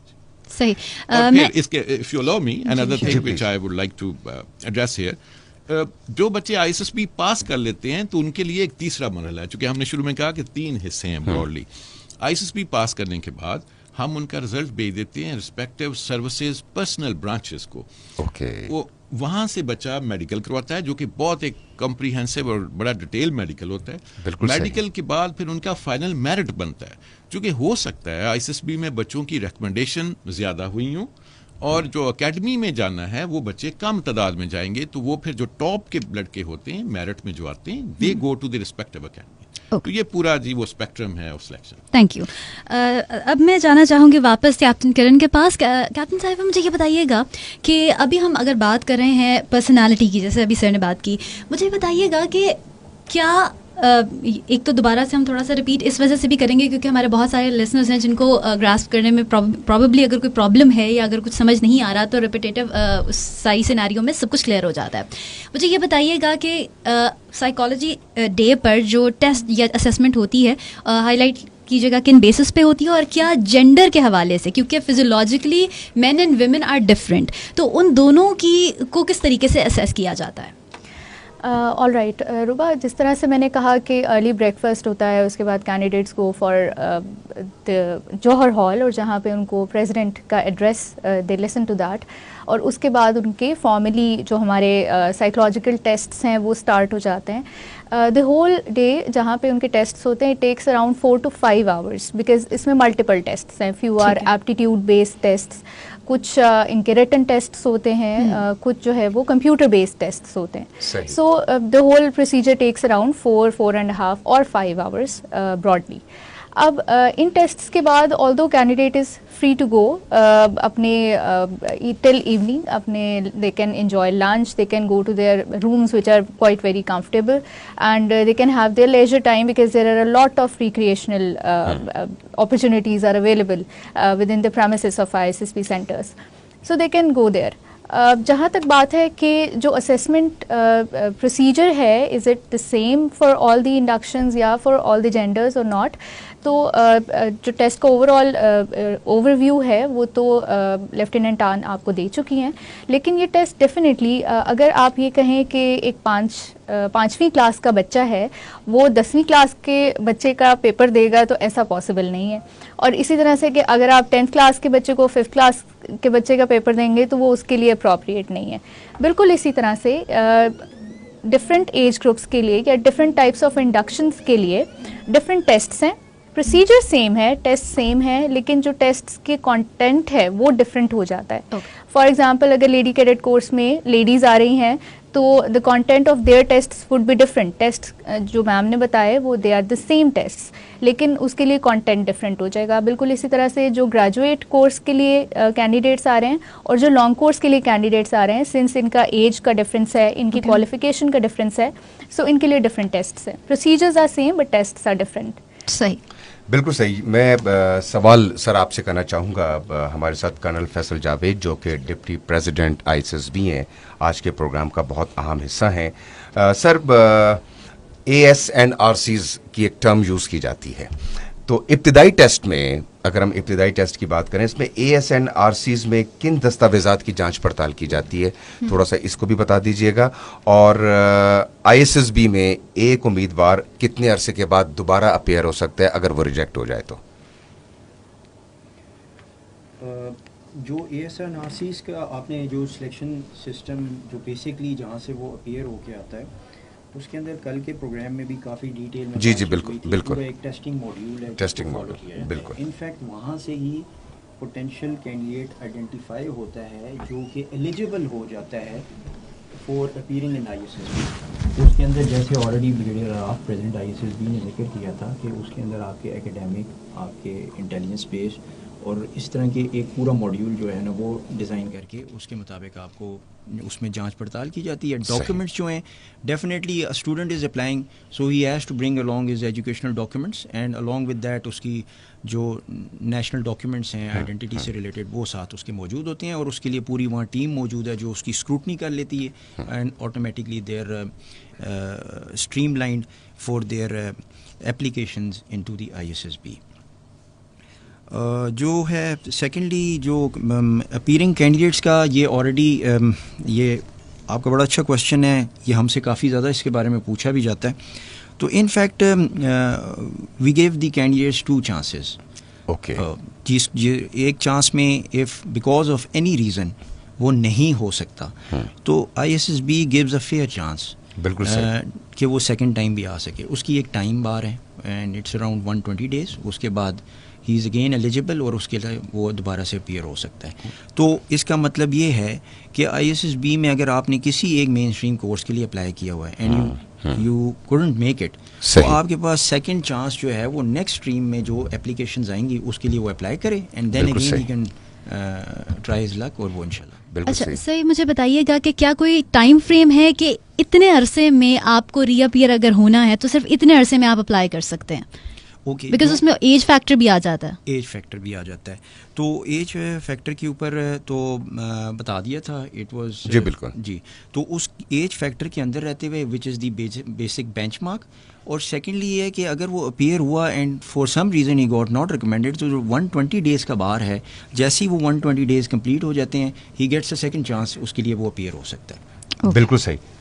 B: صحیح.
C: اور پھر اس کے if you allow me another thing which I would like to address here, جو بچے I S S B pass کر لیتے ہیں تو ان کے لیے ایک تیسرا مرحلہ ہے، چونکہ ہم نے شروع میں کہا کہ 3 حصے ہیں broadly. I S S B pass کرنے کے بعد ہم ان کا رزلٹ بھیج دیتے ہیں رسپیکٹیو سروسز پرسنل برانچز کو. وہ وہاں سے بچہ میڈیکل کرواتا ہے، جو کہ بہت ایک کمپریہنسو اور بڑا ڈیٹیل میڈیکل ہوتا ہے. میڈیکل کے بعد پھر ان کا فائنل میرٹ بنتا ہے، چونکہ ہو سکتا ہے آئی ایس ایس بی میں بچوں کی ریکمنڈیشن زیادہ ہوئی ہوں اور جو اکیڈمی میں جانا ہے وہ بچے کم تعداد میں جائیں گے، تو وہ پھر جو ٹاپ کے لڑکے ہوتے ہیں میرٹ میں جو آتے ہیں دے go to the respective academy. تو یہ پورا جی وہ اسپیکٹرم ہے آف سلیکشن.
B: Thank you. اب میں جانا چاہوں گی واپس کیپٹن کرن کے پاس. کیپٹن صاحب مجھے یہ بتائیے گا کہ ابھی ہم اگر بات کر رہے ہیں پرسنالٹی کی، جیسے ابھی سر نے بات کی، مجھے بتائیے گا کہ کیا ایک تو دوبارہ سے ہم تھوڑا سا ریپیٹ اس وجہ سے بھی کریں گے کیونکہ ہمارے بہت سارے لسنرز ہیں جن کو گراسپ کرنے میں پرابیبلی اگر کوئی پرابلم ہے یا اگر کچھ سمجھ نہیں آ رہا تو ریپیٹیو ساری سیناریو میں سب کچھ کلیئر ہو جاتا ہے. مجھے یہ بتائیے گا کہ سائیکالوجی ڈے پر جو ٹیسٹ یا اسیسمنٹ ہوتی ہے ہائی لائٹ کیجیے گا کن بیسس پہ ہوتی ہے اور کیا جینڈر کے حوالے سے، کیونکہ physiologically men and women are different, تو ان دونوں کی کو کس طریقے سے اسیس کیا جاتا ہے؟
E: آل رائٹ روبا، جس طرح سے میں نے کہا کہ ارلی بریک فاسٹ ہوتا ہے، اس کے بعد candidates go for Johar hall, اور جہاں پہ ان کو پریزیڈنٹ کا address they listen to that, اور اس کے بعد ان کے فارملی جو ہمارے سائیکولوجیکل ٹیسٹس ہیں وہ اسٹارٹ ہو جاتے ہیں. دی ہول ڈے جہاں پہ ان کے ٹیسٹس ہوتے ہیں takes around 4 to 5 hours، because اس میں ملٹیپل ٹیسٹس ہیں. Few are aptitude based tests, کچھ ان کے ریٹن ٹیسٹس ہوتے ہیں، کچھ جو ہے وہ کمپیوٹر بیسڈ ٹیسٹس ہوتے ہیں. So the whole procedure takes around 4 and a half or 5 hours broadly. اب ان ٹیسٹس کے بعد although candidate is free to go اپنے till evening اپنے they can enjoy lunch, they can go to their rooms which are quite very comfortable, and they can have their leisure time because there are a lot of recreational opportunities are available within the premises of ISSB centers, so they can go there. جہاں تک بات ہے کہ جو assessment procedure ہے is it the same for all the inductions یا for all the genders اور not, تو جو ٹیسٹ کا اوور ویو ہے وہ تو لیفٹیننٹ آن آپ کو دے چکی ہیں، لیکن یہ ٹیسٹ ڈیفینیٹلی اگر آپ یہ کہیں کہ ایک پانچویں کلاس کا بچہ ہے وہ 10ویں کلاس کے بچے کا پیپر دے گا تو ایسا پاسبل نہیں ہے، اور اسی طرح سے کہ اگر آپ 10th کلاس کے بچے کو 5th کلاس کے بچے کا پیپر دیں گے تو وہ اس کے لیے اپروپریٹ نہیں ہے. بالکل اسی طرح سے ڈفرینٹ ایج گروپس کے لیے یا ڈفرینٹ ٹائپس آف انڈکشنس کے لیے ڈفرینٹ ٹیسٹس ہیں. پروسیجر سیم ہے، ٹیسٹ سیم ہے، لیکن جو ٹیسٹس کے کانٹینٹ ہے وہ ڈفرینٹ ہو جاتا ہے. فار ایگزامپل اگر لیڈی کیڈٹ کورس میں لیڈیز آ رہی ہیں تو the content of their test would be different. Test جو میم نے بتائے وہ they are the same test, لیکن اس کے لیے کانٹینٹ ڈفرینٹ ہو جائے گا. بالکل اسی طرح سے جو گریجویٹ کورس کے لیے کینڈیڈیٹس آ رہے ہیں اور جو لانگ کورس کے لیے کینڈیڈیٹس آ رہے ہیں، سنس ان کا ایج کا ڈفرینس ہے، ان کی کوالیفیکیشن کا ڈفرینس ہے، سو ان کے لیے ڈفرینٹ ٹیسٹس ہیں. Procedures are same but tests are different.
B: صحیح،
A: بالکل صحیح. میں سوال سر آپ سے کرنا چاہوں گا. ہمارے ساتھ کرنل فیصل جاوید جو کہ ڈپٹی پریزیڈنٹ ISSB ہیں، آج کے پروگرام کا بہت اہم حصہ ہیں. سر ASNRCs کی ایک ٹرم یوز کی جاتی ہے، تو ابتدائی ٹیسٹ میں اگر ہم ابتدائی ٹیسٹ کی بات کریں، اس میں ASNRCs میں کن دستاویزات کی جانچ پڑتال کی جاتی ہے، تھوڑا سا اس کو بھی بتا دیجئے گا. اور ISSB میں ایک امیدوار کتنے عرصے کے بعد دوبارہ اپیئر ہو سکتا ہے اگر وہ ریجیکٹ ہو جائے تو؟
D: جو ASNRCs کا آپ نے جو سلیکشن سسٹم جو بیسکلی جہاں سے وہ اپیئر ہو کے آتا ہے، اس کے اندر کل کے پروگرام میں بھی کافی ڈیٹیل میں
A: جی بالکل بالکل
D: ایک ٹیسٹنگ ماڈیول ہے،
A: ٹیسٹنگ ماڈیول بالکل.
D: انفیکٹ وہاں سے ہی پوٹینشیل کینڈیڈیٹ آئیڈینٹیفائی ہوتا ہے جو کہ ایلیجیبل ہو جاتا ہے فار اپیئرنگ ان ISSB. اس کے اندر جیسے already brigadier rough president ISSB نے ذکر کیا تھا کہ اس کے اندر آپ کے ایکیڈیمک، آپ کے انٹیلیجنس بیس اور اس طرح کے ایک پورا ماڈیول جو ہے نا وہ ڈیزائن کر کے اس کے مطابق آپ کو اس میں جانچ پڑتال کی جاتی ہے. ڈاکیومنٹس جو ہیں definitely student is applying, so he has to bring along his educational documents and along with that اس کی جو نیشنل ڈاکیومنٹس ہیں آئیڈینٹی سے ریلیٹڈ وہ ساتھ اس کے موجود ہوتے ہیں، اور اس کے لیے پوری وہاں ٹیم موجود ہے جو اس کی اسکروٹنی کر لیتی ہے and automatically they are streamlined for their applications into the ISSB. جو ہے سیکنڈلی جو اپیئرنگ کینڈیڈیٹس کا یہ آلریڈی یہ آپ کا بڑا اچھا کویشچن ہے، یہ ہم سے کافی زیادہ اس کے بارے میں پوچھا بھی جاتا ہے. تو in fact we give the candidates 2 chances.
A: Okay,
D: جس ایک چانس میں if because of any reason وہ نہیں ہو سکتا تو ISSB gives a fair chance
A: بالکل
D: کہ وہ سیکنڈ ٹائم بھی آ سکے. اس کی ایک ٹائم بار ہے اینڈ اٹس اراؤنڈ 120 days. اس کے بعد ہی از اگین ایلیجیبل اور اس کے لیے وہ دوبارہ سے اپیئر ہو سکتا ہے. تو اس کا مطلب یہ ہے کہ ISSB میں اگر آپ نے کسی ایک مین اسٹریم کورس کے لیے اپلائی کیا ہوا ہے and you couldn't make it, تو آپ کے پاس سیکنڈ چانس جو ہے وہ نیکسٹ اسٹریم میں جو اپلیکیشنز آئیں گی اس کے لیے وہ اپلائی کرے and then again he can try his luck, اور وہ انشاءاللہ.
B: اچھا صحیح، مجھے بتائیے گا کہ کیا کوئی ٹائم فریم ہے کہ اتنے عرصے میں آپ کو ری اپیئر اگر ہونا ہے تو صرف اتنے عرصے میں آپ اپلائی کر سکتے ہیں؟
D: اوکے،
B: بیکاز اس میں ایج فیکٹر بھی آ جاتا ہے.
D: ایج فیکٹر بھی آ جاتا ہے. تو ایج فیکٹر کے اوپر تو بتا دیا تھا، اٹ واز
A: جی بالکل
D: جی. تو اس ایج فیکٹر کے اندر رہتے ہوئے وچ از دی بیسک بینچ مارک. اور سیکنڈلی یہ ہے کہ اگر وہ اپیئر ہوا and for some reason he got not recommended, تو جو 120 days کا بار ہے، جیسے ہی وہ 120 days کمپلیٹ ہو جاتے ہیں he gets a second chance, اس کے لیے وہ اپیئر ہو سکتا ہے.
A: بالکل صحیح.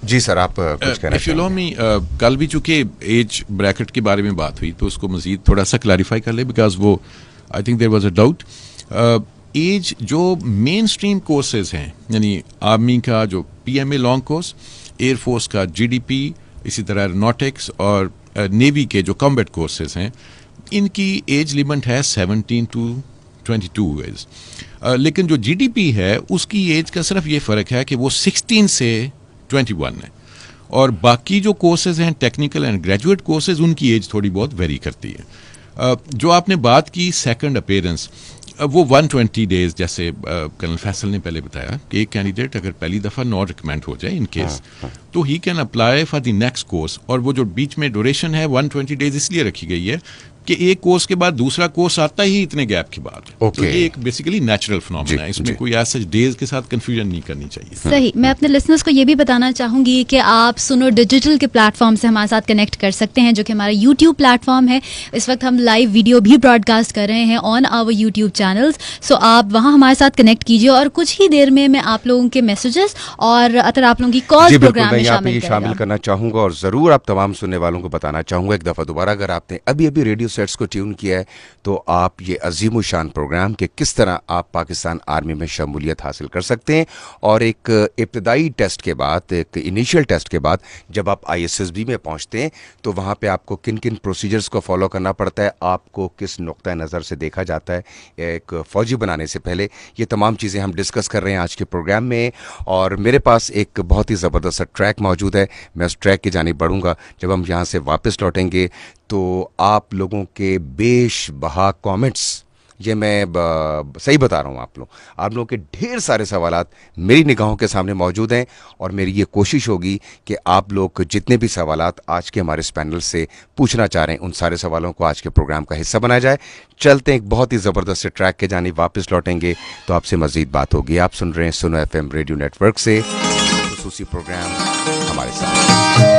A: جی سر آپ کچھ کہنا چاہیں گے؟
C: کل بھی چونکہ ایج بریکٹ کے بارے میں بات ہوئی تو اس کو مزید تھوڑا سا کلیریفائی کر لیں، بیکاز وہ I think there was a doubt. Age جو مین اسٹریم کورسز ہیں، یعنی آرمی کا جو PMA long course, air force کا GDP، اسی طرح ایروناٹکس اور نیوی کے جو کمبیٹ کورسز ہیں، ان کی ایج لمٹ ہے 17 to 22 ایئرز. لیکن جو GDP ہے اس کی ایج کا صرف یہ فرق ہے کہ وہ 16 سے 21 ہے. اور باقی جو کورسز ہیں technical and graduate courses in کی ایج تھوڑی بہت ویری کرتی ہے. جو آپ نے بات کی سیکنڈ اپیرنس, وہ 120 ڈیز, جیسے کرنل فیصل نے پہلے بتایا کہ ایک کینڈیڈیٹ اگر پہلی دفعہ ناٹ ریکمینڈ ہو جائے ان کیس, تو he can apply for the next course. اور وہ جو بیچ میں ڈوریشن ہے 120 ڈیز اس لیے رکھی گئی ہے کہ ایک کورس کے بعد دوسرا کورس آتا ہی اتنے گیپ کے بعد. تو یہ ایک بیسیکلی نیچرل فنومینا ہے, اس میں کوئی ایسا ڈیز کے ساتھ کنفیوژن نہیں کرنی چاہیے.
B: صحیح. میں اپنے لسنرس کو یہ بھی بتانا چاہوں گی کہ آپ سنو ڈیجیٹل کے پلیٹ فارم سے ہمارے ساتھ کنیکٹ کر سکتے ہیں, جو کہ ہمارا یوٹیوب پلیٹ فارم ہے. اس وقت ہم لائیو ویڈیو بھی براڈ کاسٹ کر رہے ہیں آن آور یوٹیوب چینلز, سو آپ وہاں ہمارے ساتھ کنیکٹ کیجیے, اور کچھ ہی دیر میں آپ لوگوں کے میسیجز اور اگر آپ لوگوں کی کال پروگرام میں
A: شامل کرنا چاہوں گا, اور ضرور آپ تمام سننے والوں کو بتانا چاہوں گا ایک دفعہ دوبارہ, اگر آپ نے ابھی ریڈیو سیٹس کو ٹیون کیا ہے تو آپ یہ عظیم الشان پروگرام کہ کس طرح آپ پاکستان آرمی میں شمولیت حاصل کر سکتے ہیں, اور ایک ابتدائی ٹیسٹ کے بعد, ایک انیشیل ٹیسٹ کے بعد جب آپ ISSB میں پہنچتے ہیں تو وہاں پہ آپ کو کن کن پروسیجرز کو فالو کرنا پڑتا ہے, آپ کو کس نقطۂ نظر سے دیکھا جاتا ہے ایک فوجی بنانے سے پہلے, یہ تمام چیزیں ہم ڈسکس کر رہے ہیں آج کے پروگرام میں. اور میرے پاس ایک بہت ہی زبردست ٹریک موجود ہے, میں اس ٹریک کی جانب بڑھوں گا. جب ہم یہاں سے واپس لوٹیں گے تو آپ لوگوں کے بیش بہا کامنٹس, یہ میں صحیح بتا رہا ہوں, آپ لوگوں کے ڈھیر سارے سوالات میری نگاہوں کے سامنے موجود ہیں, اور میری یہ کوشش ہوگی کہ آپ لوگ جتنے بھی سوالات آج کے ہمارے اس پینل سے پوچھنا چاہ رہے ہیں ان سارے سوالوں کو آج کے پروگرام کا حصہ بنایا جائے. چلتے ہیں ایک بہت ہی زبردست ٹریک کے جانب, واپس لوٹیں گے تو آپ سے مزید بات ہوگی. آپ سن رہے ہیں سنو FM ریڈیو نیٹ ورک سے خصوصی پروگرام ہمارے ساتھ.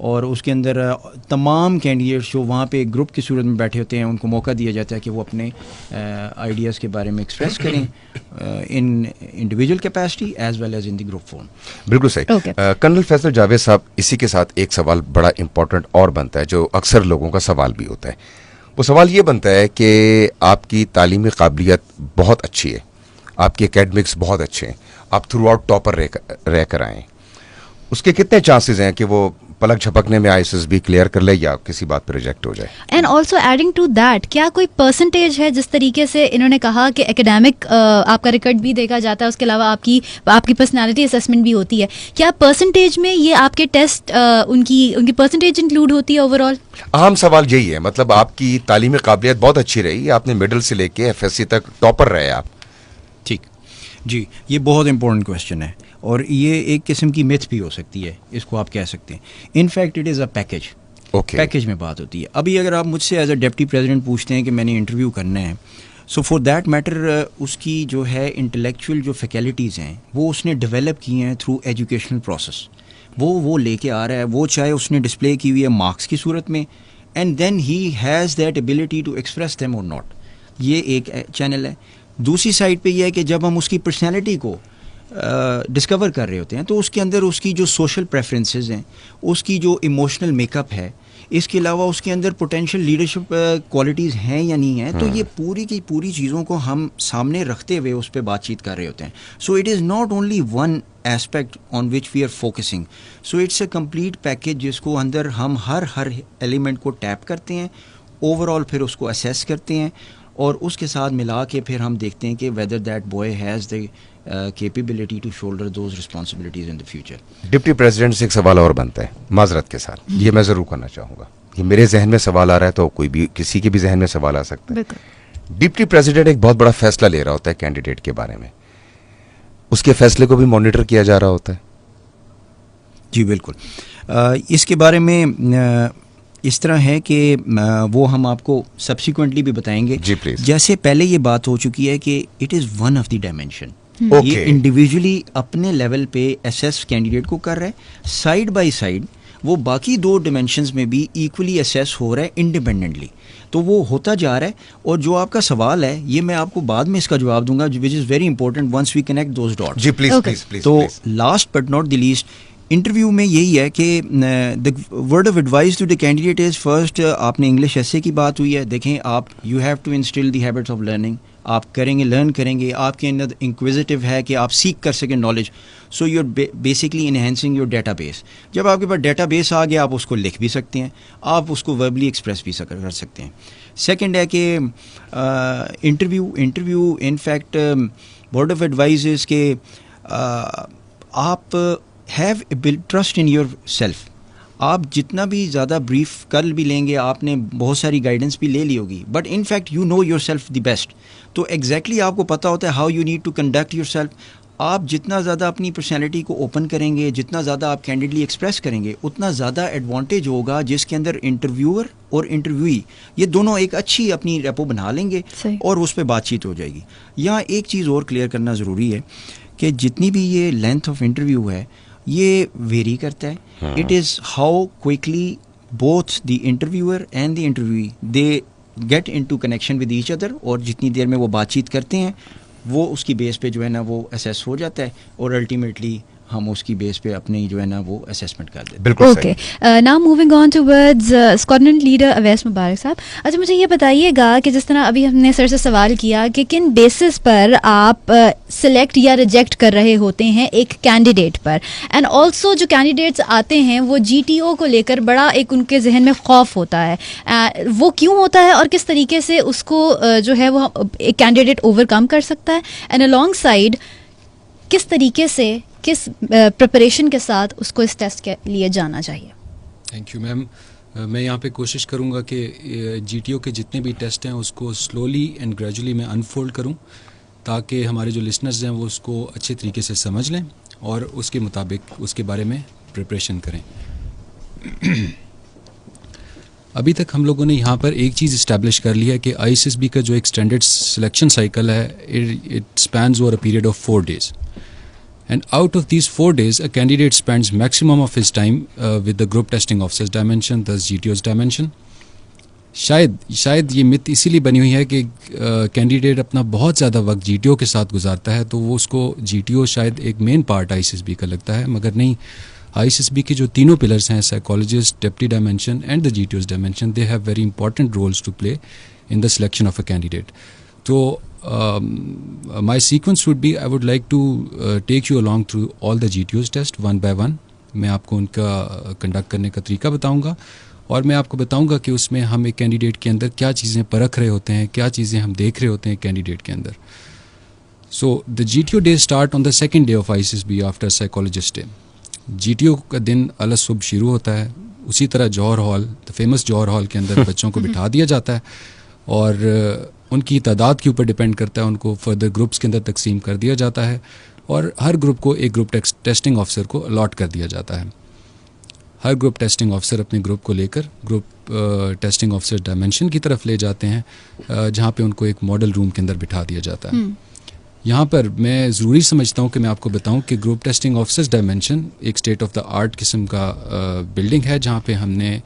D: اور اس کے اندر تمام کینڈیڈیٹس جو وہاں پہ گروپ کی صورت میں بیٹھے ہوتے ہیں ان کو موقع دیا جاتا ہے کہ وہ اپنے آئیڈیاز کے بارے میں ایکسپریس کریں in individual capacity as well as in the group form.
A: بالکل صحیح. کرنل فیصل جاوید صاحب, اسی کے ساتھ ایک سوال بڑا امپورٹنٹ اور بنتا ہے جو اکثر لوگوں کا سوال بھی ہوتا ہے. وہ سوال یہ بنتا ہے کہ آپ کی تعلیمی قابلیت بہت اچھی ہے, آپ کے اکیڈمکس بہت اچھے ہیں, آپ تھرو آؤٹ ٹاپر رہ کر آئیں, اس کے کتنے چانسز ہیں کہ وہ پلک جھپکنے میں ISSB کلیئر کر لے یا کسی بات پہ ریجیکٹ ہو جائے؟
B: And also adding to that, کیا کوئی پرسنٹیج ہے, جس طریقے سے انہوں نے کہا کہ اکیڈیمک آپ کا ریکارڈ بھی دیکھا جاتا ہے, اس کے علاوہ آپ کی پرسنالٹی اسیسمنٹ بھی ہوتی ہے, کیا پرسنٹیج میں یہ آپ کے ٹیسٹ ان کی پرسنٹیج انکلوڈ ہوتی ہے اوور آل؟
A: اہم سوال یہی ہے, مطلب آپ کی تعلیمی قابلیت بہت اچھی رہی, آپ نے مڈل سے لے کے FSC تک ٹاپر رہے آپ.
D: ٹھیک جی, یہ بہت امپورٹنٹ کویشچن ہے اور یہ ایک قسم کی میتھ بھی ہو سکتی ہے, اس کو آپ کہہ سکتے ہیں. In fact it is a package. Package میں بات ہوتی ہے. ابھی اگر آپ مجھ سے ایز اے ڈپٹی پریزیڈنٹ پوچھتے ہیں کہ میں نے انٹرویو کرنا ہے, سو فار دیٹ میٹر اس کی جو ہے انٹلیکچوئل جو فیکلٹیز ہیں وہ اس نے ڈیولپ کی ہیں تھرو ایجوکیشنل پروسیس. وہ لے کے آ رہا ہے, وہ چاہے اس نے ڈسپلے کی ہوئی ہے مارکس کی صورت میں, and then he has that ability to express them اور ناٹ. یہ ایک چینل ہے. دوسری سائڈ پہ یہ ہے کہ جب ہم اس کی پرسنالٹی کو ڈسکور کر رہے ہوتے ہیں تو اس کے اندر اس کی جو سوشل پریفرنسز ہیں, اس کی جو ایموشنل میک اپ ہے, اس کے علاوہ اس کے اندر پوٹینشیل لیڈرشپ کوالٹیز ہیں یا نہیں ہیں, تو یہ پوری کی پوری چیزوں کو ہم سامنے رکھتے ہوئے اس پہ بات چیت کر رہے ہوتے ہیں. So it is not only one aspect on which we are focusing, so it's a complete package جس کو اندر ہم ہر ایلیمنٹ کو ٹیپ کرتے ہیں, اوور آل پھر اس کو اسیس کرتے ہیں اور اس کے ساتھ ملا کے پھر ہم دیکھتے ہیں کہ whether that boy has the capability to shoulder those responsibilities in the future.
A: Deputy president سے ایک سوال اور بنتا ہے معذرت کے ساتھ, یہ میں ضرور کرنا چاہوں گا, یہ میرے ذہن میں سوال آ رہا ہے تو کوئی بھی کسی کے بھی ذہن میں سوال آ سکتا ہے. ڈپٹی پریزیڈنٹ ایک بہت بڑا فیصلہ لے رہا ہوتا ہے کینڈیڈیٹ کے بارے میں, اس کے فیصلے کو بھی مانیٹر کیا جا رہا ہوتا ہے.
D: جی بالکل, اس کے بارے میں اس طرح ہے کہ وہ ہم آپ کو سبسیکوینٹلی بھی بتائیں گے.
A: جی پلیز.
D: جیسے پہلے یہ بات ہو چکی ہے کہ it is one of the dimension, یہ انڈیویجولی اپنے لیول پہ اسیس کینڈیڈیٹ کو کر رہا ہے, سائڈ بائی سائڈ وہ باقی دو ڈائمینشنز میں بھی ایکولی اسیس ہو رہا ہے انڈیپینڈنٹلی. تو وہ ہوتا جا رہا ہے. اور جو آپ کا سوال ہے یہ میں آپ کو بعد میں اس کا جواب دوں گا, which is very important once we connect those dots.
A: جی پلیز پلیز. تو
D: last but not the least, interview میں یہی ہے کہ the word of advice to the candidate is first, آپ نے انگلش ایسے کی بات ہوئی ہے, دیکھیں آپ you have to instil the habits of learning, آپ کریں گے لرن کریں گے, آپ کے اندر انکویزیٹو ہے کہ آپ سیکھ کر سکیں knowledge, so you are basically enhancing your database. جب آپ کے پاس ڈیٹا بیس آ گیا آپ اس کو لکھ بھی سکتے ہیں, آپ اس کو وربلی ایکسپریس بھی کر سکتے ہیں. سیکنڈ ہے کہ interview in fact word of advice is کہ آپ have trust in yourself. آپ جتنا بھی زیادہ بریف کر بھی لیں گے, آپ نے بہت ساری گائیڈنس بھی لے لی ہوگی, but in fact you know yourself the best. تو ایگزیکٹلی آپ کو پتہ ہوتا ہے how you need to conduct yourself. آپ جتنا زیادہ اپنی پرسنالٹی کو اوپن کریں گے, جتنا زیادہ آپ کینڈیڈلی ایکسپریس کریں گے, اتنا زیادہ ایڈوانٹیج ہوگا, جس کے اندر انٹرویور اور انٹرویوئی یہ دونوں ایک اچھی اپنی ریپو بنا لیں گے اور اس پہ بات چیت ہو جائے گی. یہاں ایک چیز اور کلیئر کرنا ضروری ہے کہ جتنی بھی یہ لینتھ آف انٹرویو ہے یہ ویری کرتا ہے. It is how quickly both the interviewer and the interviewee they get into connection with each other, اور جتنی دیر میں وہ بات چیت کرتے ہیں وہ اس کی بیس پہ جو ہے نا وہ اسیس ہو جاتا ہے, اور الٹیمیٹلی ہم اس کی بیس پہ اپنی جو ہے نا وہ اسیسمنٹ کر دیتے.
A: بالکل
B: okay, now moving on towards squadron leader Owais Mubarak Sahab. اچھا مجھے یہ بتائیے گا کہ جس طرح ابھی ہم نے سر سے سوال کیا کہ کن بیسس پر آپ سلیکٹ یا ریجیکٹ کر رہے ہوتے ہیں ایک کینڈیڈیٹ پر, اینڈ آلسو جو کینڈیڈیٹس آتے ہیں وہ GTO کو لے کر بڑا ایک ان کے ذہن میں خوف ہوتا ہے, وہ کیوں ہوتا ہے اور کس طریقے سے اس کو جو ہے وہ ایک کینڈیڈیٹ اوور کم کر سکتا ہے, اینڈ الانگ سائڈ کس طریقے سے کس پریپریشن کے ساتھ اس کو اس ٹیسٹ کے لیے جانا چاہیے.
G: Thank you ma'am. میں یہاں پہ کوشش کروں گا کہ GTO کے جتنے بھی ٹیسٹ ہیں اس کو سلولی اینڈ گریجولی میں انفولڈ کروں, تاکہ ہمارے جو لسنرز ہیں وہ اس کو اچھے طریقے سے سمجھ لیں اور اس کے مطابق اس کے بارے میں پریپریشن کریں. ابھی تک ہم لوگوں نے یہاں پر ایک چیز اسٹیبلش کر لی ہے کہ ISSB کا جو ایک اسٹینڈرڈ سلیکشن سائیکل ہے, it spans over a period of 4 days. And out of these 4 days, a candidate spends maximum of his time with the group testing officers dimension, thus GTO's dimension. شاید یہ مت اسی لیے بنی ہوئی ہے کہ کینڈیڈیٹ اپنا بہت زیادہ وقت جی ٹی او کے ساتھ گزارتا ہے، تو وہ اس کو جی ٹی او شاید ایک main part I C S B کا لگتا ہے، مگر نہیں. آئی سی ایس بی کی جو تینوں پلرس ہیں، psychologist, deputy dimension and the G T Os dimension, they have very important roles to play in the selection of a candidate. تو my sequence would be, I would like to take you along through all the G T Os test one by one. میں آپ کو ان کا conduct کرنے کا طریقہ بتاؤں گا، اور میں آپ کو بتاؤں گا کہ اس میں ہم ایک کینڈیڈیٹ کے اندر کیا چیزیں پرکھ رہے ہوتے ہیں، کیا چیزیں ہم دیکھ رہے ہوتے ہیں کینڈیڈیٹ کے اندر. So the G T O day start on the second day of I C S B after psychologist day. G T O کا دن الگ صبح شروع ہوتا ہے، اسی طرح Johar hall, the famous Johar hall کے اندر بچوں کو بٹھا دیا جاتا ہے، اور ان کی تعداد کے اوپر ڈپینڈ کرتا ہے، ان کو فردر گروپس کے اندر تقسیم کر دیا جاتا ہے، اور ہر گروپ کو ایک گروپ ٹیسٹنگ آفیسر کو الاٹ کر دیا جاتا ہے. ہر گروپ ٹیسٹنگ آفیسر اپنے گروپ کو لے کر گروپ ٹیسٹنگ آفیسر ڈائمینشن کی طرف لے جاتے ہیں، جہاں پہ ان کو ایک ماڈل روم کے اندر بٹھا دیا جاتا ہے. یہاں پر میں ضروری سمجھتا ہوں کہ میں آپ کو بتاؤں کہ گروپ ٹیسٹنگ آفیسرز ڈائمینشن ایک اسٹیٹ آف دا آرٹ قسم کا بلڈنگ ہے، جہاں پہ ہم نے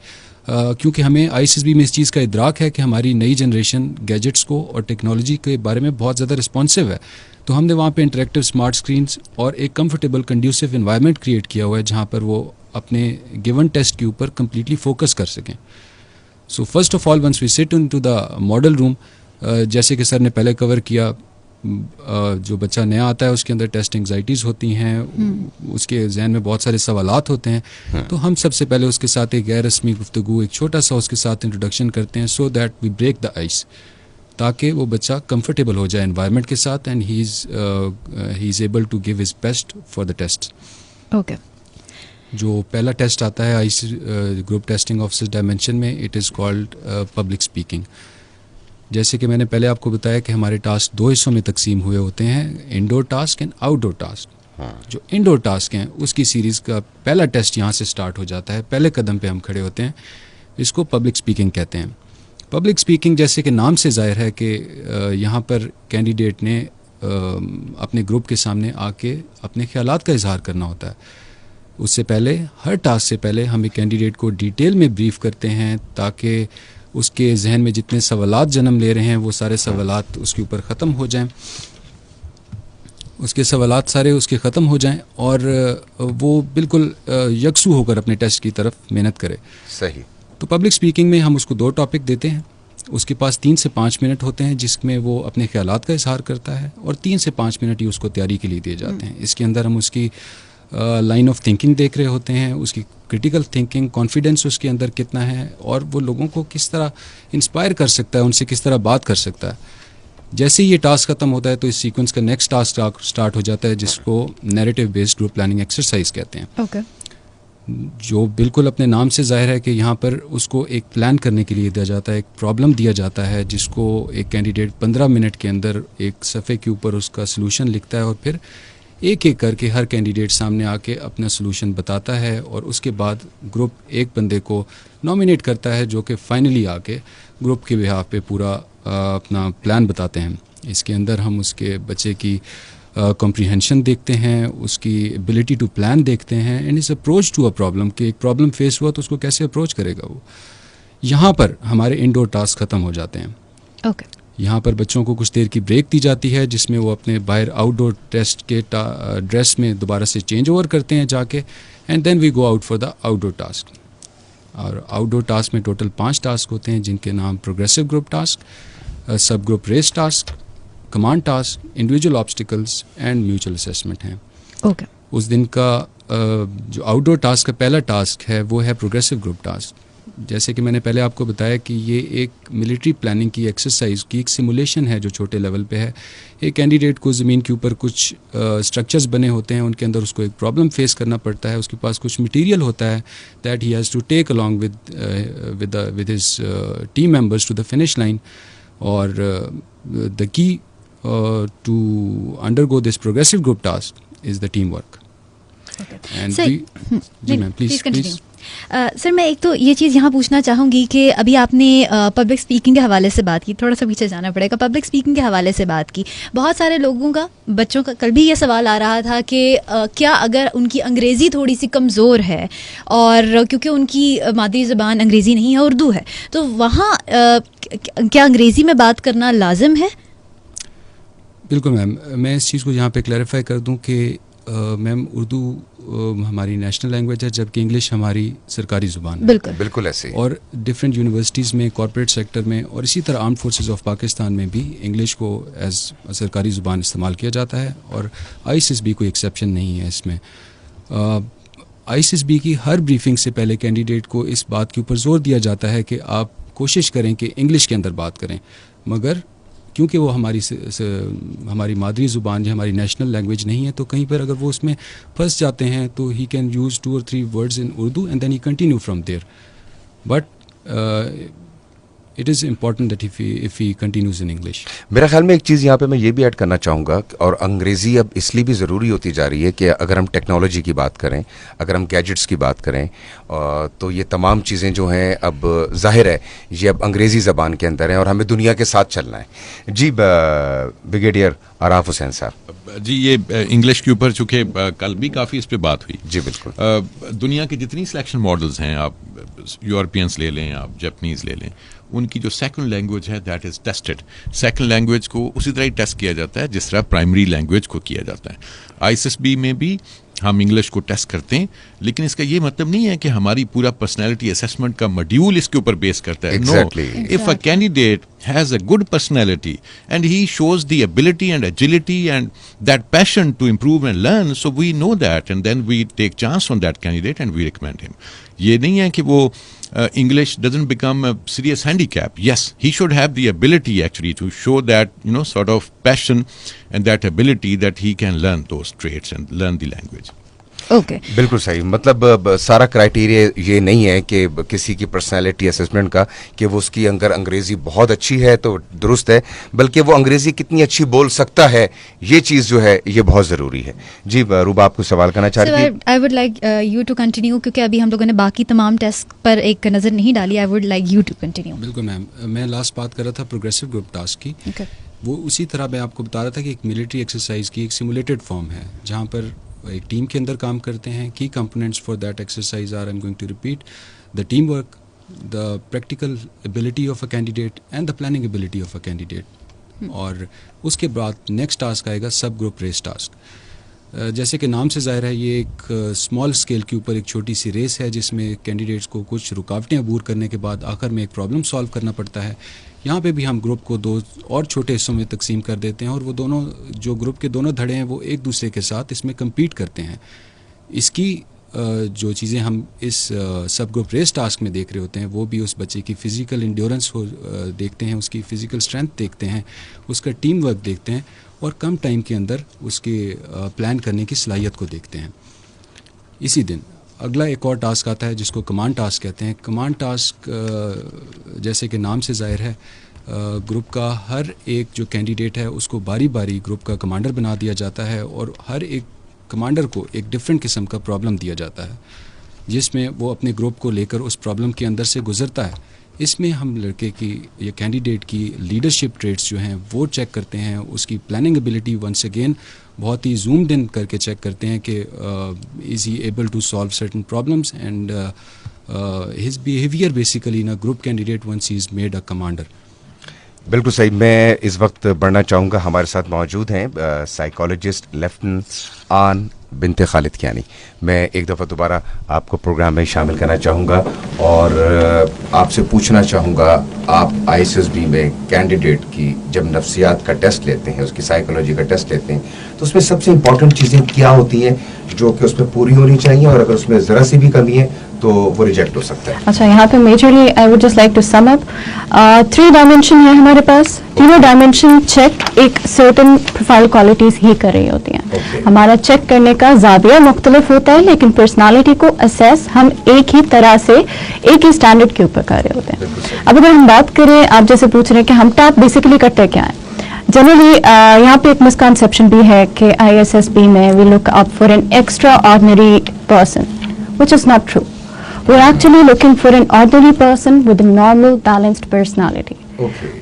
G: کیونکہ ہمیں آئی سی ایس بی میں اس چیز کا ادراک ہے کہ ہماری نئی جنریشن گیجٹس کو اور ٹیکنالوجی کے بارے میں بہت زیادہ رسپانسو ہے، تو ہم نے وہاں پہ انٹریکٹیو اسمارٹ اسکرینس اور ایک کمفرٹیبل کنڈیوسو انوائرمنٹ کریٹ کیا ہوا ہے، جہاں پر وہ اپنے گیون ٹیسٹ کے اوپر کمپلیٹلی فوکس کر سکیں. So first of all once we sit in to the model روم، جیسے کہ سر نے پہلے کور کیا، جو بچہ نیا آتا ہے اس کے اندر ٹیسٹ انگزائٹیز ہوتی ہیں، اس کے ذہن میں بہت سارے سوالات ہوتے ہیں، تو ہم سب سے پہلے اس کے ساتھ ایک غیر رسمی گفتگو، ایک چھوٹا سا اس کے ساتھ انٹروڈکشن کرتے ہیں، so that we break the ice, تاکہ وہ بچہ کمفرٹیبل ہو جائے انوائرمنٹ کے ساتھ، and he is able to give his best for the test.
B: Okay.
G: جو پہلا ٹیسٹ آتا ہے آئی گروپ ٹیسٹنگ آفیسر ڈائمینشن میں، it is called public speaking. جیسے کہ میں نے پہلے آپ کو بتایا کہ ہمارے ٹاسک 2 حصوں میں تقسیم ہوئے ہوتے ہیں، indoor task and outdoor task. جو انڈور ٹاسک ہیں اس کی سیریز کا پہلا ٹیسٹ یہاں سے سٹارٹ ہو جاتا ہے، پہلے قدم پہ ہم کھڑے ہوتے ہیں، اس کو پبلک اسپیکنگ کہتے ہیں. پبلک اسپیکنگ جیسے کہ نام سے ظاہر ہے کہ یہاں پر کینڈیڈیٹ نے اپنے گروپ کے سامنے آ کے اپنے خیالات کا اظہار کرنا ہوتا ہے. اس سے پہلے، ہر ٹاسک سے پہلے ہم ایک کینڈیڈیٹ کو ڈیٹیل میں بریف کرتے ہیں، تاکہ اس کے ذہن میں جتنے سوالات جنم لے رہے ہیں وہ سارے سوالات اس کے اوپر ختم ہو جائیں، اس کے سوالات سارے اس کے ختم ہو جائیں، اور وہ بالکل یکسو ہو کر اپنے ٹیسٹ کی طرف محنت کرے.
A: صحیح.
G: تو پبلک اسپیکنگ میں ہم اس کو 2 ٹاپک دیتے ہیں، اس کے پاس 3 سے 5 منٹ ہوتے ہیں جس میں وہ اپنے خیالات کا اظہار کرتا ہے، اور 3 سے 5 منٹ ہی اس کو تیاری کے لیے دیے جاتے ہیں. اس کے اندر ہم اس کی لائن آف تھنکنگ دیکھ رہے ہوتے ہیں، اس کی کرٹیکل تھنکنگ، کانفیڈنس اس کے اندر کتنا ہے، اور وہ لوگوں کو کس طرح انسپائر کر سکتا ہے، ان سے کس طرح بات کر سکتا ہے. جیسے ہی یہ ٹاسک ختم ہوتا ہے تو اس سیکوینس کا نیکسٹ ٹاسک سٹارٹ ہو جاتا ہے، جس کو narrative based group planning exercise کہتے ہیں.
B: اوکے.
G: جو بالکل اپنے نام سے ظاہر ہے کہ یہاں پر اس کو ایک پلان کرنے کے لیے دیا جاتا ہے، ایک پرابلم دیا جاتا ہے، جس کو ایک کینڈیڈیٹ 15 منٹ کے اندر ایک صفحے کے اوپر اس کا سلوشن لکھتا ہے، اور پھر ایک ایک کر کے ہر کینڈیڈیٹ سامنے آ کے اپنا سلوشن بتاتا ہے، اور اس کے بعد گروپ ایک بندے کو نامینیٹ کرتا ہے، جو کہ فائنلی آ کے گروپ کے بہاف پہ پورا اپنا پلان بتاتے ہیں. اس کے اندر ہم اس کے بچے کی کمپریہنشن دیکھتے ہیں، اس کی ایبلٹی ٹو پلان دیکھتے ہیں، اینڈ اس اپروچ ٹو اے پرابلم، کہ ایک پرابلم فیس ہوا تو اس کو کیسے اپروچ کرے گا وہ. یہاں پر ہمارے انڈور ٹاسک ختم ہو جاتے ہیں.
B: اوکے.
G: یہاں پر بچوں کو کچھ دیر کی بریک دی جاتی ہے، جس میں وہ اپنے باہر آؤٹ ڈور ٹیسٹ کے ڈریس میں دوبارہ سے چینج اوور کرتے ہیں جا کے، and then we go out for the outdoor task. اور آؤٹ ڈور ٹاسک میں ٹوٹل 5 ٹاسک ہوتے ہیں، جن کے نام progressive group task, sub group race task, command task, individual obstacles and mutual assessment ہیں.
B: اوکے.
G: اس دن کا جو آؤٹ ڈور ٹاسک کا پہلا ٹاسک ہے وہ ہے پروگریسو گروپ ٹاسک. جیسے کہ میں نے پہلے آپ کو بتایا کہ یہ ایک ملٹری پلاننگ کی ایکسرسائز کی ایک سیمولیشن ہے جو چھوٹے لیول پہ ہے. ایک کینڈیڈیٹ کو زمین کے اوپر کچھ اسٹرکچرز بنے ہوتے ہیں، ان کے اندر اس کو ایک پرابلم فیس کرنا پڑتا ہے، اس کے پاس کچھ مٹیریل ہوتا ہے that he has to take along with his team members to the finish line, اور the key to undergo this progressive group task is the teamwork.
B: Okay.
G: And
B: Sir,
G: جی میم پلیز.
B: سر میں ایک تو یہ چیز یہاں پوچھنا چاہوں گی کہ ابھی آپ نے پبلک اسپیکنگ کے حوالے سے بات کی, تھوڑا سا پیچھے جانا پڑے گا, پبلک اسپیکنگ کے حوالے سے بات کی. بہت سارے لوگوں کا, بچوں کا کل بھی یہ سوال آ رہا تھا کہ کیا اگر ان کی انگریزی تھوڑی سی کمزور ہے اور کیونکہ ان کی مادری زبان انگریزی نہیں ہے, اردو ہے, تو وہاں کیا انگریزی میں بات کرنا لازم ہے؟
G: بالکل میم, میں اس چیز کو یہاں پہ کلیریفائی کر دوں کہ میم اردو ہماری نیشنل لینگویج ہے, جبکہ انگلش ہماری سرکاری زبان ہے.
B: بالکل
A: بالکل ایسے.
G: اور ڈفرینٹ یونیورسٹیز میں, کارپوریٹ سیکٹر میں, اور اسی طرح آرمڈ فورسز آف پاکستان میں بھی انگلش کو ایز سرکاری زبان استعمال کیا جاتا ہے, اور آئی ایس ایس بی کوئی ایکسیپشن نہیں ہے اس میں. آئی ایس ایس بی کی ہر بریفنگ سے پہلے کینڈیڈیٹ کو اس بات کے اوپر زور دیا جاتا ہے کہ آپ کوشش کریں کہ انگلش کے اندر بات کریں, مگر کیونکہ وہ ہماری مادری زبان یا ہماری نیشنل لینگویج نہیں ہے, تو کہیں پر اگر وہ اس میں پھنس جاتے ہیں تو he can use 2 or 3 words in Urdu and then he continue from there. But it is important that if he continues in English.
A: میرا خیال میں ایک چیز یہاں پہ میں یہ بھی ایڈ کرنا چاہوں گا, اور انگریزی اب اس لیے بھی ضروری ہوتی جا رہی ہے کہ اگر ہم ٹیکنالوجی کی بات کریں, اگر ہم گیجٹس کی بات کریں, تو یہ تمام چیزیں جو ہیں اب ظاہر ہے یہ اب انگریزی زبان کے اندر ہیں اور ہمیں دنیا کے ساتھ چلنا ہے. جی بریگیڈیئر آراف حسین صاحب.
C: جی یہ انگلش کے اوپر چونکہ کل بھی کافی اس پہ بات ہوئی.
A: جی بالکل.
C: دنیا کی جتنی سلیکشن ماڈلز ہیں, آپ یورپینس لے لیں, آپ جاپنیز لے لیں, ان کی جو سیکنڈ لینگویج ہے that is tested. Second language کو اسی طرح ہی ٹیسٹ کیا جاتا ہے جس طرح پرائمری لینگویج کو کیا جاتا ہے. آئی ایس ایس بی میں بھی ہم انگلش کو ٹیسٹ کرتے ہیں, لیکن اس کا یہ مطلب نہیں ہے کہ ہماری پورا پرسنالٹی اسیسمنٹ کا ماڈیول اس کے اوپر بیس کرتا ہے. No, if a candidate has a good personality and he shows the ability and agility and that passion to improve and learn, so we know that and then we take chance on that candidate and we recommend him. یہ نہیں ہے کہ وہ English doesn't become a serious handicap. Yes, he should have the ability actually to show that, sort of passion and that ability that he can learn those traits and learn the language.
B: Okay
A: بالکل صحیح. مطلب سارا criteria یہ نہیں ہے کہ کسی کی پرسنالٹی اسسمنٹ کا کہ وہ اس کی اگر انگریزی بہت اچھی ہے تو درست ہے, بلکہ وہ انگریزی کتنی اچھی بول سکتا ہے, یہ چیز جو ہے یہ بہت ضروری ہے. جی روبا, آپ کو سوال کرنا چاہ رہی تھی.
B: I would like you to continue, کیونکہ ابھی ہم لوگوں نے باقی تمام ٹیسٹ پر ایک نظر نہیں ڈالی. I would like you to continue.
G: بالکل میم, میں لاسٹ بات کر رہا تھا پروگریسو گروپ ٹاسک کی. وہ اسی طرح میں آپ کو بتا رہا تھا کہ ایک ملٹری ایکسرسائز کی ایک سیمولیٹڈ فارم ہے جہاں پر ایک ٹیم کے اندر کام کرتے ہیں. Key components for that exercise are, I am going to repeat, the teamwork, the practical ability of a candidate and the planning ability of a candidate. اور اس کے بعد نیکسٹ ٹاسک آئے گا سب گروپ ریس ٹاسک. جیسے کہ نام سے ظاہر ہے یہ ایک اسمال اسکیل کے اوپر ایک چھوٹی سی ریس ہے جس میں کینڈیڈیٹس کو کچھ رکاوٹیں عبور کرنے کے بعد آخر میں ایک پرابلم سالو کرنا پڑتا ہے. یہاں پہ بھی ہم گروپ کو 2 اور چھوٹے حصوں میں تقسیم کر دیتے ہیں, اور وہ دونوں جو گروپ کے دونوں دھڑے ہیں وہ ایک دوسرے کے ساتھ اس میں کمپیٹ کرتے ہیں. اس کی جو چیزیں ہم اس سب گروپ ریس ٹاسک میں دیکھ رہے ہوتے ہیں وہ بھی اس بچے کی فزیکل انڈیورنس کو دیکھتے ہیں, اس کی فزیکل اسٹرینتھ دیکھتے ہیں, اس کا ٹیم ورک دیکھتے ہیں, اور کم ٹائم کے اندر اس کے پلان کرنے کی صلاحیت کو دیکھتے ہیں. اسی دن اگلا ایک اور ٹاسک آتا ہے جس کو کمانڈ ٹاسک کہتے ہیں. کمانڈ ٹاسک جیسے کہ نام سے ظاہر ہے, گروپ کا ہر ایک جو کینڈیڈیٹ ہے اس کو باری باری گروپ کا کمانڈر بنا دیا جاتا ہے, اور ہر ایک کمانڈر کو ایک ڈفرینٹ قسم کا پرابلم دیا جاتا ہے جس میں وہ اپنے گروپ کو لے کر اس پرابلم کے اندر سے گزرتا ہے. اس میں ہم لڑکے کی یا کینڈیڈیٹ کی لیڈرشپ ٹریٹس جو ہیں وہ چیک کرتے ہیں, اس کی پلاننگ ابیلٹی ونس اگین بہت ہی زومڈ ان کر کے چیک کرتے ہیں کہ is he able to solve certain problems and his behaviour basically in a group candidate once he is made a commander.
A: بالکل صحیح. میں اس وقت بڑھنا چاہوں گا, ہمارے ساتھ موجود ہیں سائیکالوجسٹ لیفٹننٹ آن بنت خالد کیانی. میں ایک دفعہ دوبارہ آپ کو پروگرام میں شامل کرنا چاہوں گا اور آپ سے پوچھنا چاہوں گا, آپ آئی ایس ایس بی میں کینڈیڈیٹ کی جب نفسیات کا ٹیسٹ لیتے ہیں, اس کی سائیکالوجی کا ٹیسٹ لیتے ہیں, تو اس میں سب سے امپورٹنٹ چیزیں کیا ہوتی ہیں جو کہ اس میں پوری ہونی چاہیے, اور اگر اس میں ذرا سی بھی کمی ہے تو وہ ریجیکٹ ہو سکتا ہے؟
F: اچھا, یہاں پہ majorly I would just like to sum up 3 dimension ہے ہمارے پاس. تینوں ڈائمینشن چیک ایک سرٹن پروفائل کوالٹیز ہی کر رہی ہوتی ہیں. ہمارا چیک کرنے کا زاویہ مختلف ہوتا ہے, لیکن پرسنالٹی کو اسیس ہم ایک ہی طرح سے ایک ہی اسٹینڈرڈ کے اوپر کر رہے ہوتے ہیں. اب اگر ہم بات کریں, آپ جیسے پوچھ رہے ہیں کہ ہم ٹاپ بیسیکلی کرتے کیا ہیں, جنرلی یہاں پہ ایک مسکنسیپشن بھی ہے کہ آئی ایس ایس بی میں we look up for an extraordinary person, which is not true. We're actually looking for an ordinary person with a normal, balanced personality.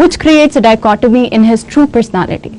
F: which creates a dichotomy in his true personality.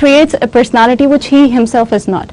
F: creates a personality which he himself is not.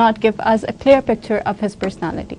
F: not give us a clear picture of his personality.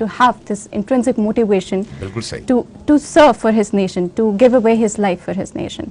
F: to have this intrinsic motivation to serve for his nation, to give away his life for his nation.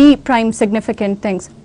F: the prime significant things.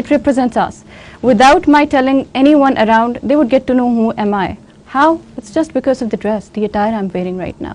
F: it represents us. Without my telling anyone around, they would get to know who am I. How? It's just because of the dress, the attire I'm wearing right now.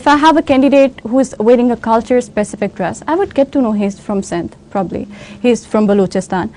F: If I have a candidate who is wearing a culture specific dress, I would get to know he is from Sindh, probably. He is from Balochistan.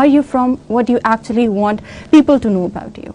F: are you from, what you actually want people to know about you.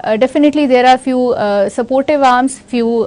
E: definitely there are few supportive arms, few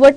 E: what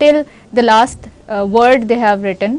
E: till the last word they have written,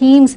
E: themes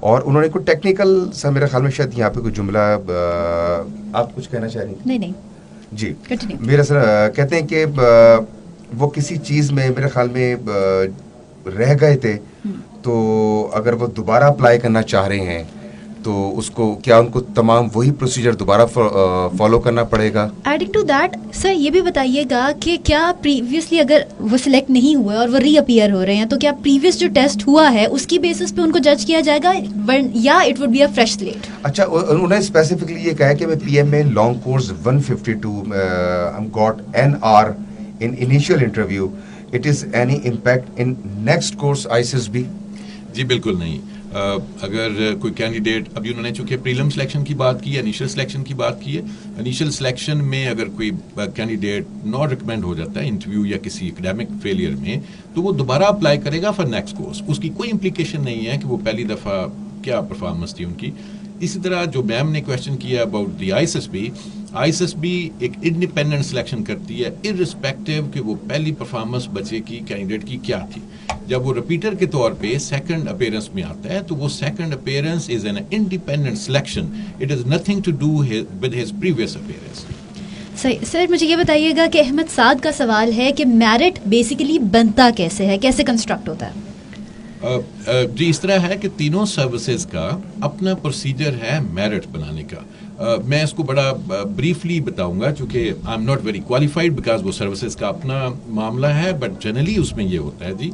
A: اور انہوں نے کوئی technical سا میرے خیال میں شاید یہاں پہ کوئی جملہ آپ کچھ کہنا چاہ رہی ہیں؟
B: نہیں
A: جی
B: Continue.
A: میرا سر کہتے ہیں کہ وہ کسی چیز میں میرے خیال میں رہ گئے تھے, تو اگر وہ دوبارہ اپلائی کرنا چاہ رہے ہیں تو اس کو کیا ان کو تمام وہی پروسیجر دوبارہ فالو کرنا پڑے گا؟
B: ایڈنگ ٹو دیٹ سر یہ بھی بتائیے گا کہ کیا پریویسلی اگر وہ سلیکٹ نہیں ہوئے اور وہ ری اپیئر ہو رہے ہیں تو کیا پریویس جو ٹیسٹ ہوا ہے اس کی بیسس پہ ان کو جج کیا جائے گا یا it would be a fresh slate?
A: اچھا, انہوں نے اسپیسیفکلی یہ کہا ہے کہ میں P M A long course 152 got N R in initial interview, it is any impact in next course I S S B?
C: جی بالکل نہیں. اگر کوئی کینڈیڈیٹ, ابھی انہوں نے چونکہ پریلم سلیکشن کی بات کی ہے, انیشیل سلیکشن کی بات کی ہے, انیشیل سلیکشن میں اگر کوئی کینڈیڈیٹ ناٹ ریکمینڈ ہو جاتا ہے انٹرویو یا کسی اکیڈیمک فیلئر میں, تو وہ دوبارہ اپلائی کرے گا فار نیکسٹ کورس. اس کی کوئی امپلیکیشن نہیں ہے کہ وہ پہلی دفعہ کیا پرفارمنس تھی ان کی. اسی طرح جو میم نے کویشچن کیا about the I S S be ایک انڈیپینڈنٹ سلیکشن کرتی ہے ارسپیکٹو کہ وہ پہلی پرفارمنس بچے کی کینڈیڈیٹ کی کیا تھی. جب وہ ریپیٹر کے طور پہ سیکنڈ اپیئرنس میں آتا ہے تو وہ second appearance is an independent selection, it is nothing to do with his previous appearance.
B: صحیح. سر مجھے یہ بتائیے گا کہ احمد سعد کا سوال ہے کہ میرٹ بیسیکلی بنتا کیسے ہے, کیسے کنسٹرکٹ ہوتا ہے؟
C: جی اس طرح ہے کہ تینوں سروسز کا اپنا پروسیجر ہے میرٹ بنانے کا. میں اس کو بڑا بریفلی بتاؤں گا چونکہ آئی am not very qualified because وہ سروسز کا اپنا معاملہ ہے, بٹ جنرلی اس میں یہ ہوتا ہے جی.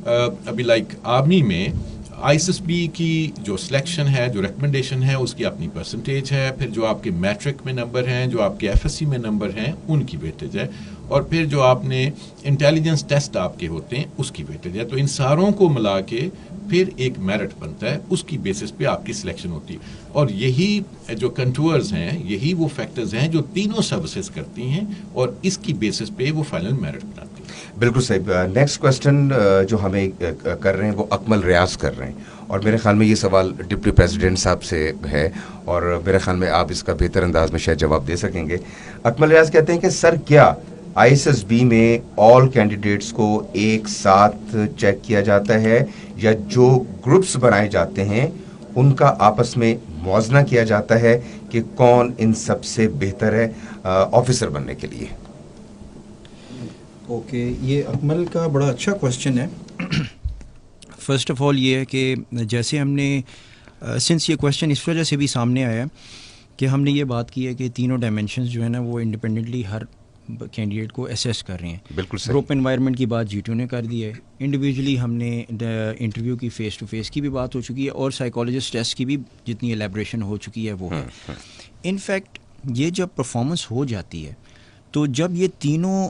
C: ابھی لائک آرمی میں آئی ایس ایس بی کی جو سلیکشن ہے, جو ریکمنڈیشن ہے, اس کی اپنی پرسنٹیج ہے, پھر جو آپ کے میٹرک میں نمبر ہیں, جو آپ کے ایف ایس سی میں نمبر ہیں ان کی ویٹیج ہے, اور پھر جو آپ نے انٹیلیجنس ٹیسٹ آپ کے ہوتے ہیں اس کی ویٹیج ہے. تو ان ساروں کو ملا کے پھر ایک میرٹ بنتا ہے, اس کی بیسس پہ آپ کی سلیکشن ہوتی ہے. اور یہی جو کنٹورز ہیں, یہی وہ فیکٹرز ہیں جو تینوں سروسز کرتی ہیں اور اس کی بیسس پہ وہ فائنل میرٹ بناتی ہیں.
A: بالکل صحیح. نیکسٹ کویسچن جو ہمیں کر رہے ہیں وہ اکمل ریاض کر رہے ہیں, اور میرے خیال میں یہ سوال ڈپٹی پریزیڈنٹ صاحب سے ہے, اور میرے خیال میں آپ اس کا بہتر انداز میں شاید جواب دے سکیں گے. اکمل ریاض کہتے ہیں کہ سر کیا آئی ایس ایس بی میں آل کینڈیڈیٹس کو ایک ساتھ چیک کیا جاتا ہے, یا جو گروپس بنائے جاتے ہیں ان کا آپس میں موازنہ کیا جاتا ہے کہ کون ان سب سے بہتر ہے آفیسر بننے کے لیے؟
D: اوکے, یہ اکمل کا بڑا اچھا کویشچن ہے. فرسٹ آف آل یہ ہے کہ جیسے ہم نے سنس یہ کویشچن اس وجہ سے بھی سامنے آیا کہ ہم نے یہ بات کی ہے کہ تینوں ڈائمینشنز جو ہے نا وہ انڈیپینڈنٹلی ہر کینڈیڈیٹ کو اسیس کر رہے ہیں.
A: بالکل صحیح.
D: گروپ انوائرمنٹ کی بات جی2 نے کر دی ہے, انڈیویجولی ہم نے انٹرویو کی فیس ٹو فیس کی بھی بات ہو چکی ہے, اور سائیکالوجسٹ ٹیسٹ کی بھی جتنی ایلیبریشن ہو چکی ہے وہ ہے. انفیکٹ یہ جب پرفارمنس ہو جاتی ہے تو جب یہ تینوں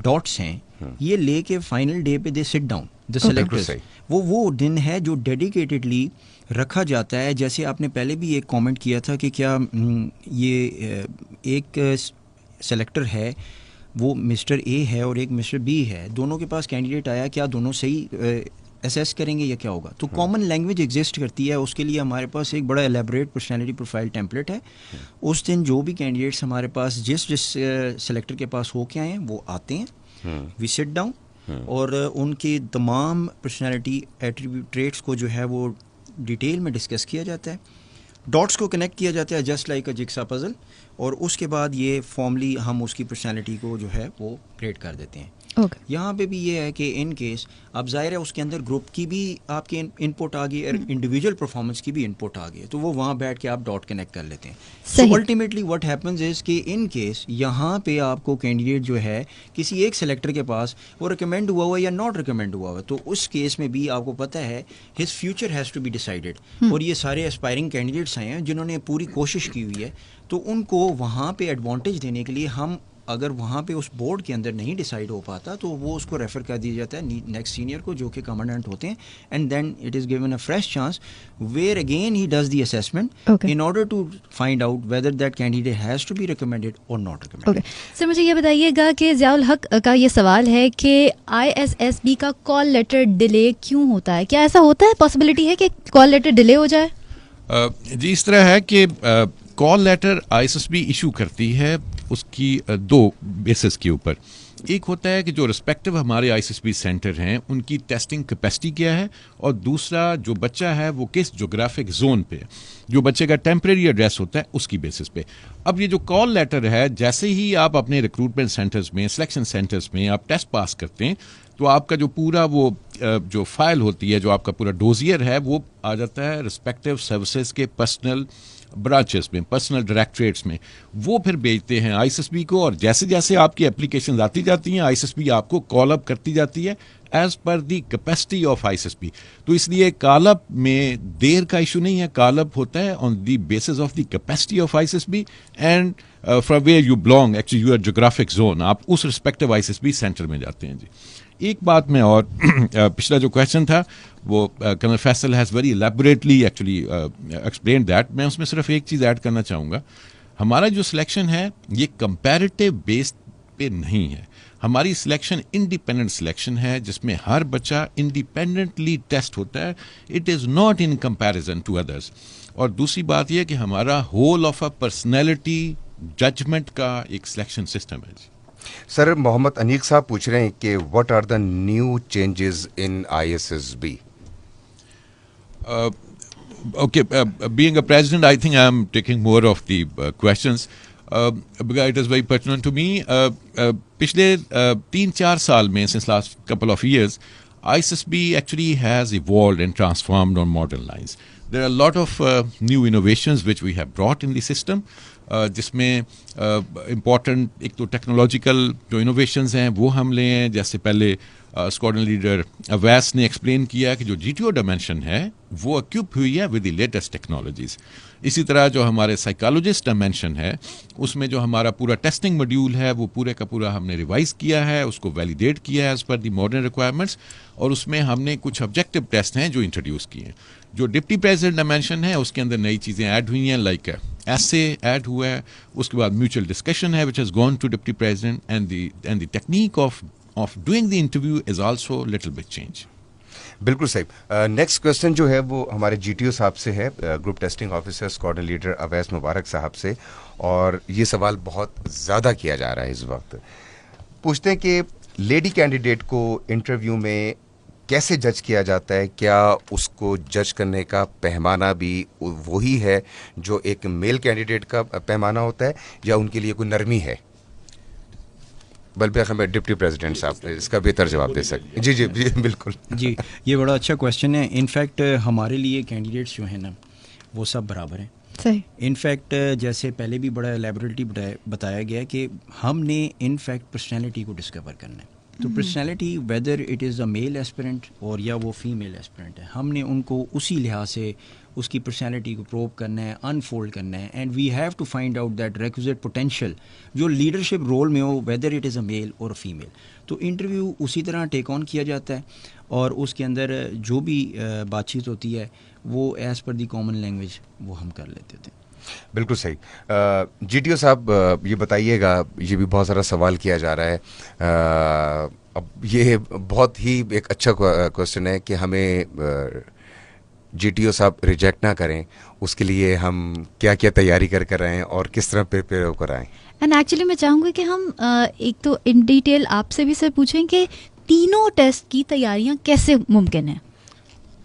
D: ڈاٹس ہیں یہ لے کے فائنل ڈے پہ دے سٹ ڈاؤن دا سلیکٹرز, وہ دن ہے جو ڈیڈیکیٹڈلی رکھا جاتا ہے. جیسے آپ نے پہلے بھی ایک کامنٹ کیا تھا کہ کیا یہ ایک سلیکٹر ہے وہ مسٹر اے ہے اور ایک مسٹر بی ہے, دونوں کے پاس کینڈیڈیٹ آیا, کیا دونوں صحیح اسیس کریں گے یا کیا ہوگا؟ تو کامن لینگویج ایگزسٹ کرتی ہے, اس کے لیے ہمارے پاس ایک بڑا ایلیبریٹ پرسنالٹی پروفائل ٹیمپلیٹ ہے. اس دن جو بھی کینڈیڈیٹس ہمارے پاس جس سلیکٹر کے پاس ہو کے آئے ہیں وہ آتے ہیں, وی سٹ ڈاؤن, اور ان کے تمام پرسنالٹی ایٹریبیوٹ ٹریٹس کو جو ہے وہ ڈیٹیل میں ڈسکس کیا جاتا ہے, ڈاٹس کو کنیکٹ کیا جاتا ہے جسٹ لائک اے جگسا پزل, اور اس کے بعد یہ فارملی ہم اس کی پرسنالٹی کو جو ہے وہ ریٹ کر دیتے ہیں. یہاں پہ بھی یہ ہے کہ ان کیس اب ظاہر ہے اس کے اندر گروپ کی بھی آپ کے ان پٹ آ گئی اور انڈیویجول پرفارمنس کی بھی ان پٹ آ گئی, تو وہ وہاں بیٹھ کے آپ ڈاٹ کنیکٹ کر لیتے ہیں. So ultimately what happens is کہ ان کیس یہاں پہ آپ کو کینڈیڈیٹ جو ہے کسی ایک سلیکٹر کے پاس وہ ریکمینڈ ہوا ہوا یا ناٹ ریکمینڈ ہوا ہوا, تو اس کیس میں بھی آپ کو پتہ ہے his future has to be decided, اور یہ سارے اسپائرنگ کینڈیڈیٹس آئے ہیں جنہوں نے پوری کوشش کی ہوئی ہے, تو ان کو وہاں پہ ایڈوانٹیج دینے کے لیے ہم اگر وہاں پہ اس بورڈ کے اندر نہیں ڈیسائیڈ ہو پاتا تو وہ اس کو ریفر کر دیا جاتا ہے نیکسٹ سینئر کو جو کہ کمانڈنٹ ہوتے ہیں, and then it is given a fresh chance where again he does the assessment in order to find out whether that candidate has to be recommended اور ناٹ ریکمینڈیڈ.
B: سر مجھے یہ بتائیے گا کہ ضیاء الحق کا یہ سوال ہے کہ آئی ایس ایس بی کا کال لیٹر ڈیلے کیوں ہوتا ہے, کیا ایسا ہوتا ہے, پاسبلٹی ہے کہ کال لیٹر ڈیلے ہو جائے؟
C: جی اس طرح ہے کہ call letter I S S B issue کرتی ہے اس کی دو بیسس کے اوپر. ایک ہوتا ہے کہ جو رسپیکٹو ہمارے ISSB سینٹر ہیں ان کی ٹیسٹنگ کیپیسٹی کیا ہے, اور دوسرا جو بچہ ہے وہ کس جغرافک زون پہ, جو بچے کا ٹیمپریری ایڈریس ہوتا ہے اس کی بیسس پہ. اب یہ جو کال لیٹر ہے, جیسے ہی آپ اپنے ریکروٹمنٹ سینٹرز میں, سلیکشن سینٹرز میں آپ ٹیسٹ پاس کرتے ہیں تو آپ کا جو پورا وہ جو فائل ہوتی ہے, جو آپ کا پورا ڈوزیئر ہے, وہ آ جاتا ہے رسپیکٹو سروسز کے پرسنل برانچز میں, پرسنل ڈائریکٹریٹس میں. وہ پھر بھیجتے ہیں ISSB کو, اور جیسے جیسے آپ کی اپلیکیشنز آتی جاتی ہیں ISSB آپ کو کال اپ کرتی جاتی ہے as per the capacity of ISSB. تو اس لیے کال اپ میں دیر کا ایشو نہیں ہے, کال اپ ہوتا ہے on the basis of the capacity of ISSB and from where you belong, actually your geographic zone, آپ اس رسپیکٹو ISSB سینٹر میں جاتے ہیں. جی ایک بات میں اور پچھلا جو کویشچن تھا وہ colonel Faisal has very elaborately actually explain that. میں اس میں صرف ایک چیز ایڈ کرنا چاہوں گا, ہمارا جو سلیکشن ہے یہ کمپیریٹیو بیس پہ نہیں ہے, ہماری سلیکشن انڈیپینڈنٹ سلیکشن ہے جس میں ہر بچہ انڈیپینڈنٹلی ٹیسٹ ہوتا ہے. It is not in comparison to others. اور دوسری بات یہ کہ ہمارا whole of a personality judgement کا ایک سلیکشن سسٹم ہے.
A: سر محمد انیق صاحب پوچھ رہے ہیں کہ what are the new changes in ISSB.
C: Okay, being a president, I think I am taking more of the questions because it is very pertinent to me. پچھلے 3-4 سال میں, since last couple of years, ISSB actually has evolved and transformed on modern lines. There are a lot of new innovations which we have brought in the system. جس میں important ایک تو technological جو innovations ہیں وہ ہم لے ہیں. جیسے پہلے اسکواڈرن لیڈر اویس نے ایکسپلین کیا کہ جو GTO ڈائمینشن ہے وہ اکوپ ہوئی ہے ود دی لیٹسٹ ٹیکنالوجیز. اسی طرح جو ہمارے سائیکالوجسٹ ڈائمینشن ہے اس میں جو ہمارا پورا ٹیسٹنگ ماڈیول ہے وہ پورے کا پورا ہم نے ریوائز کیا ہے, اس کو ویلیڈیٹ کیا ہے as per the modern requirements, اور اس میں ہم نے کچھ آبجیکٹو ٹیسٹ ہیں جو انٹروڈیوس کیے ہیں. جو ڈپٹی پریزیڈنٹ ڈائمینشن ہے اس کے اندر نئی چیزیں ایڈ ہوئی ہیں, لائک ایسے ایڈ ہوا ہے, اس کے بعد میوچل ڈسکشن ہے which has gone to deputy president, and the technique of doing the interview is also little bit change.
A: بالکل صحیح. نیکسٹ کویشچن جو ہے وہ ہمارے GTO صاحب سے ہے, group testing officer squadron leader Owais Mubarak Sahab سے, اور یہ سوال بہت زیادہ کیا جا رہا ہے اس وقت. پوچھتے ہیں کہ لیڈی کینڈیڈیٹ کو انٹرویو میں کیسے جج کیا جاتا ہے, کیا اس کو جج کرنے کا پیمانہ بھی وہی ہے جو ایک میل کینڈیڈیٹ کا پیمانہ ہوتا ہے, یا ان کے لیے کوئی نرمی ہے؟ بلکہ ہمیں ڈپٹی پریزیڈنٹ صاحب اس کا بہتر جواب دے سکتے ہیں. جی بالکل.
D: جی یہ بڑا اچھا کویشچن ہے. انفیکٹ ہمارے لیے کینڈیڈیٹس جو ہیں نا وہ سب برابر ہیں.
B: صحیح.
D: انفیکٹ جیسے پہلے بھی بڑا ایلیبوریٹلی بتایا گیا کہ ہم نے انفیکٹ پرسنالٹی کو ڈسکور کرنا ہے. تو پرسنالٹی ویدر اٹ از اے میل ایسپیرنٹ اور یا وہ فیمیل ایسپیرنٹ ہے, ہم نے ان کو اسی لحاظ سے اس کی پرسنالٹی کو پروو کرنا ہے, انفولڈ کرنا ہے, and we have to find out that requisite potential جو لیڈرشپ رول میں ہو, ویدر اٹ از اے میل اور فیمیل. تو انٹرویو اسی طرح ٹیک آن کیا جاتا ہے, اور اس کے اندر جو بھی بات چیت ہوتی ہے وہ as per the common language وہ ہم کر لیتے تھے.
A: بالکل صحیح. GTO صاحب یہ بتائیے گا, یہ بھی بہت سارا سوال کیا جا رہا ہے, اب یہ بہت ہی ایک اچھا کوشچن ہے کہ ہمیں GTO صاحب ریجیکٹ نہ کریں, اس کے لیے ہم کیا کیا تیاری کر رہے ہیں اور کس طرح پریپیئر ہو کر آئیں.
B: اینڈ ایکچولی میں چاہوں گا کہ ہم ایک تو ان ڈیٹیل آپ سے بھی سر پوچھیں کہ تینوں ٹیسٹ کی تیاریاں کیسے ممکن ہیں.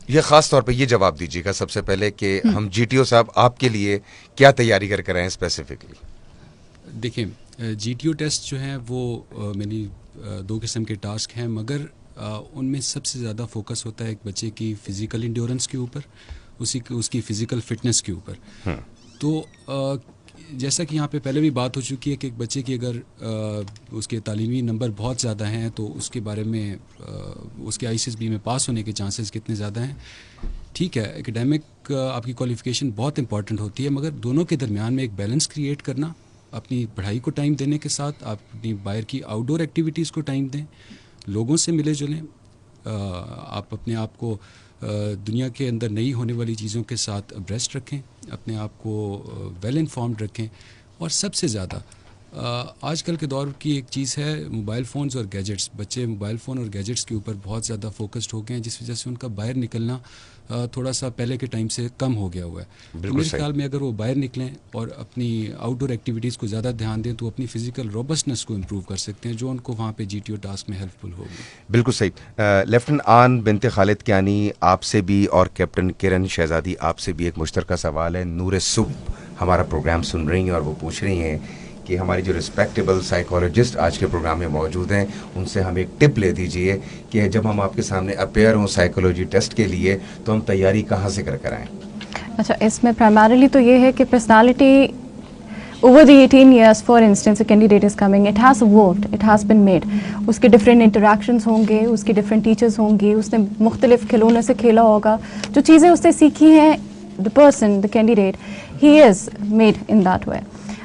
A: یہ خاص طور پہ یہ جواب دیجیے گا سب سے پہلے کہ ہم GTO صاحب آپ کے لیے کیا تیاری کر آئے ہیں اسپیسیفکلی.
G: دیکھیں GTO ٹیسٹ جو ہیں وہ میری 2 قسم کے ٹاسک ہیں, مگر ان میں سب سے زیادہ فوکس ہوتا ہے ایک بچے کی فزیکل انڈیورنس کے اوپر, اس کی فزیکل فٹنس کے اوپر. تو جیسا کہ یہاں پہ پہلے بھی بات ہو چکی ہے کہ ایک بچے کی اگر اس کے تعلیمی نمبر بہت زیادہ ہیں تو اس کے بارے میں اس کے ISSB میں پاس ہونے کے چانسز کتنے زیادہ ہیں. ٹھیک ہے, ایکڈیمک آپ کی کوالیفیکیشن بہت امپورٹنٹ ہوتی ہے, مگر دونوں کے درمیان میں ایک بیلنس کریٹ کرنا, اپنی پڑھائی کو ٹائم دینے کے ساتھ آپ اپنی باہر کی آؤٹ ڈور ایکٹیویٹیز کو ٹائم دیں, لوگوں سے ملے جلیں, آپ اپنے آپ کو دنیا کے اندر نئی ہونے والی چیزوں کے ساتھ ابریسٹ رکھیں, اپنے آپ کو ویل انفارمڈ رکھیں, اور سب سے زیادہ آج کل کے دور کی ایک چیز ہے موبائل فونز اور گیجٹس. بچے موبائل فون اور گیجٹس کے اوپر بہت زیادہ فوکسڈ ہو گئے ہیں، جس وجہ سے ان کا باہر نکلنا تھوڑا سا پہلے کے ٹائم سے کم ہو گیا ہوا ہے. میرے خیال میں اگر وہ باہر نکلیں اور اپنی آؤٹ ڈور ایکٹیویٹیز کو زیادہ دھیان دیں تو اپنی فزیکل روبسٹنس کو امپروو کر سکتے ہیں، جو ان کو وہاں پہ GTO ٹاسک میں ہیلپ فل ہوگی.
A: بالکل صحیح. لیفٹنٹ آن بنت خالد کیانی، آپ سے بھی اور کیپٹن کرن شہزادی آپ سے بھی ایک مشترکہ سوال ہے. نور صبح ہمارا پروگرام سن رہی ہیں اور وہ پوچھ رہی ہیں کہ ہماری جو رسپیکٹیبل سائیکالوجسٹ آج کے پروگرام میں موجود ہیں ان سے ہم ایک ٹپ لے دیجئے کہ جب ہم آپ کے سامنے اپیئر ہوں سائیکالوجی ٹیسٹ کے لیے تو ہم تیاری کہاں سے کر آئیں؟
F: اچھا، اس میں پرائمرلی تو یہ ہے کہ personality over the 18 years, for instance, a candidate is coming, it has evolved, it has been made. اس کے ڈفرینٹ انٹریکشنز ہوں گے، اس کے ڈفرینٹ ٹیچرز ہوں گے، اس نے مختلف کھلونوں سے کھیلا ہوگا، جو چیزیں اس نے سیکھی ہیں، the person, the candidate, he is made in that way.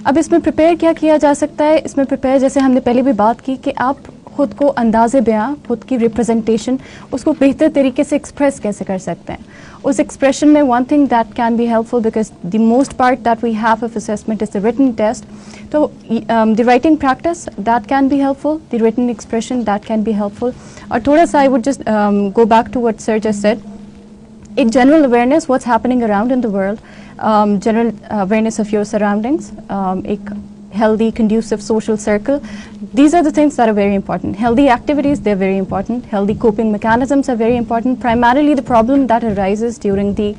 F: اب اس میں پریپیئر کیا کیا جا سکتا ہے؟ اس میں پریپیئر جیسے ہم نے پہلے بھی بات کی کہ آپ خود کو انداز بیاں، خود کی ریپرزنٹیشن، اس کو بہتر طریقے سے ایکسپریس کیسے کر سکتے ہیں. اس ایکسپریشن میں one thing that can be helpful because the most part that we have of assessment is the written test. تو the writing practice that can be helpful, the written expression that can be helpful. اور تھوڑا سا I would just go back to what sir just said, ایک general awareness what's happening around in the world, general awareness of your surroundings, ایک healthy, conducive social circle. These are the things that are very important. Healthy activities, they're very important. Healthy coping mechanisms are very important. Primarily the problem that arises during the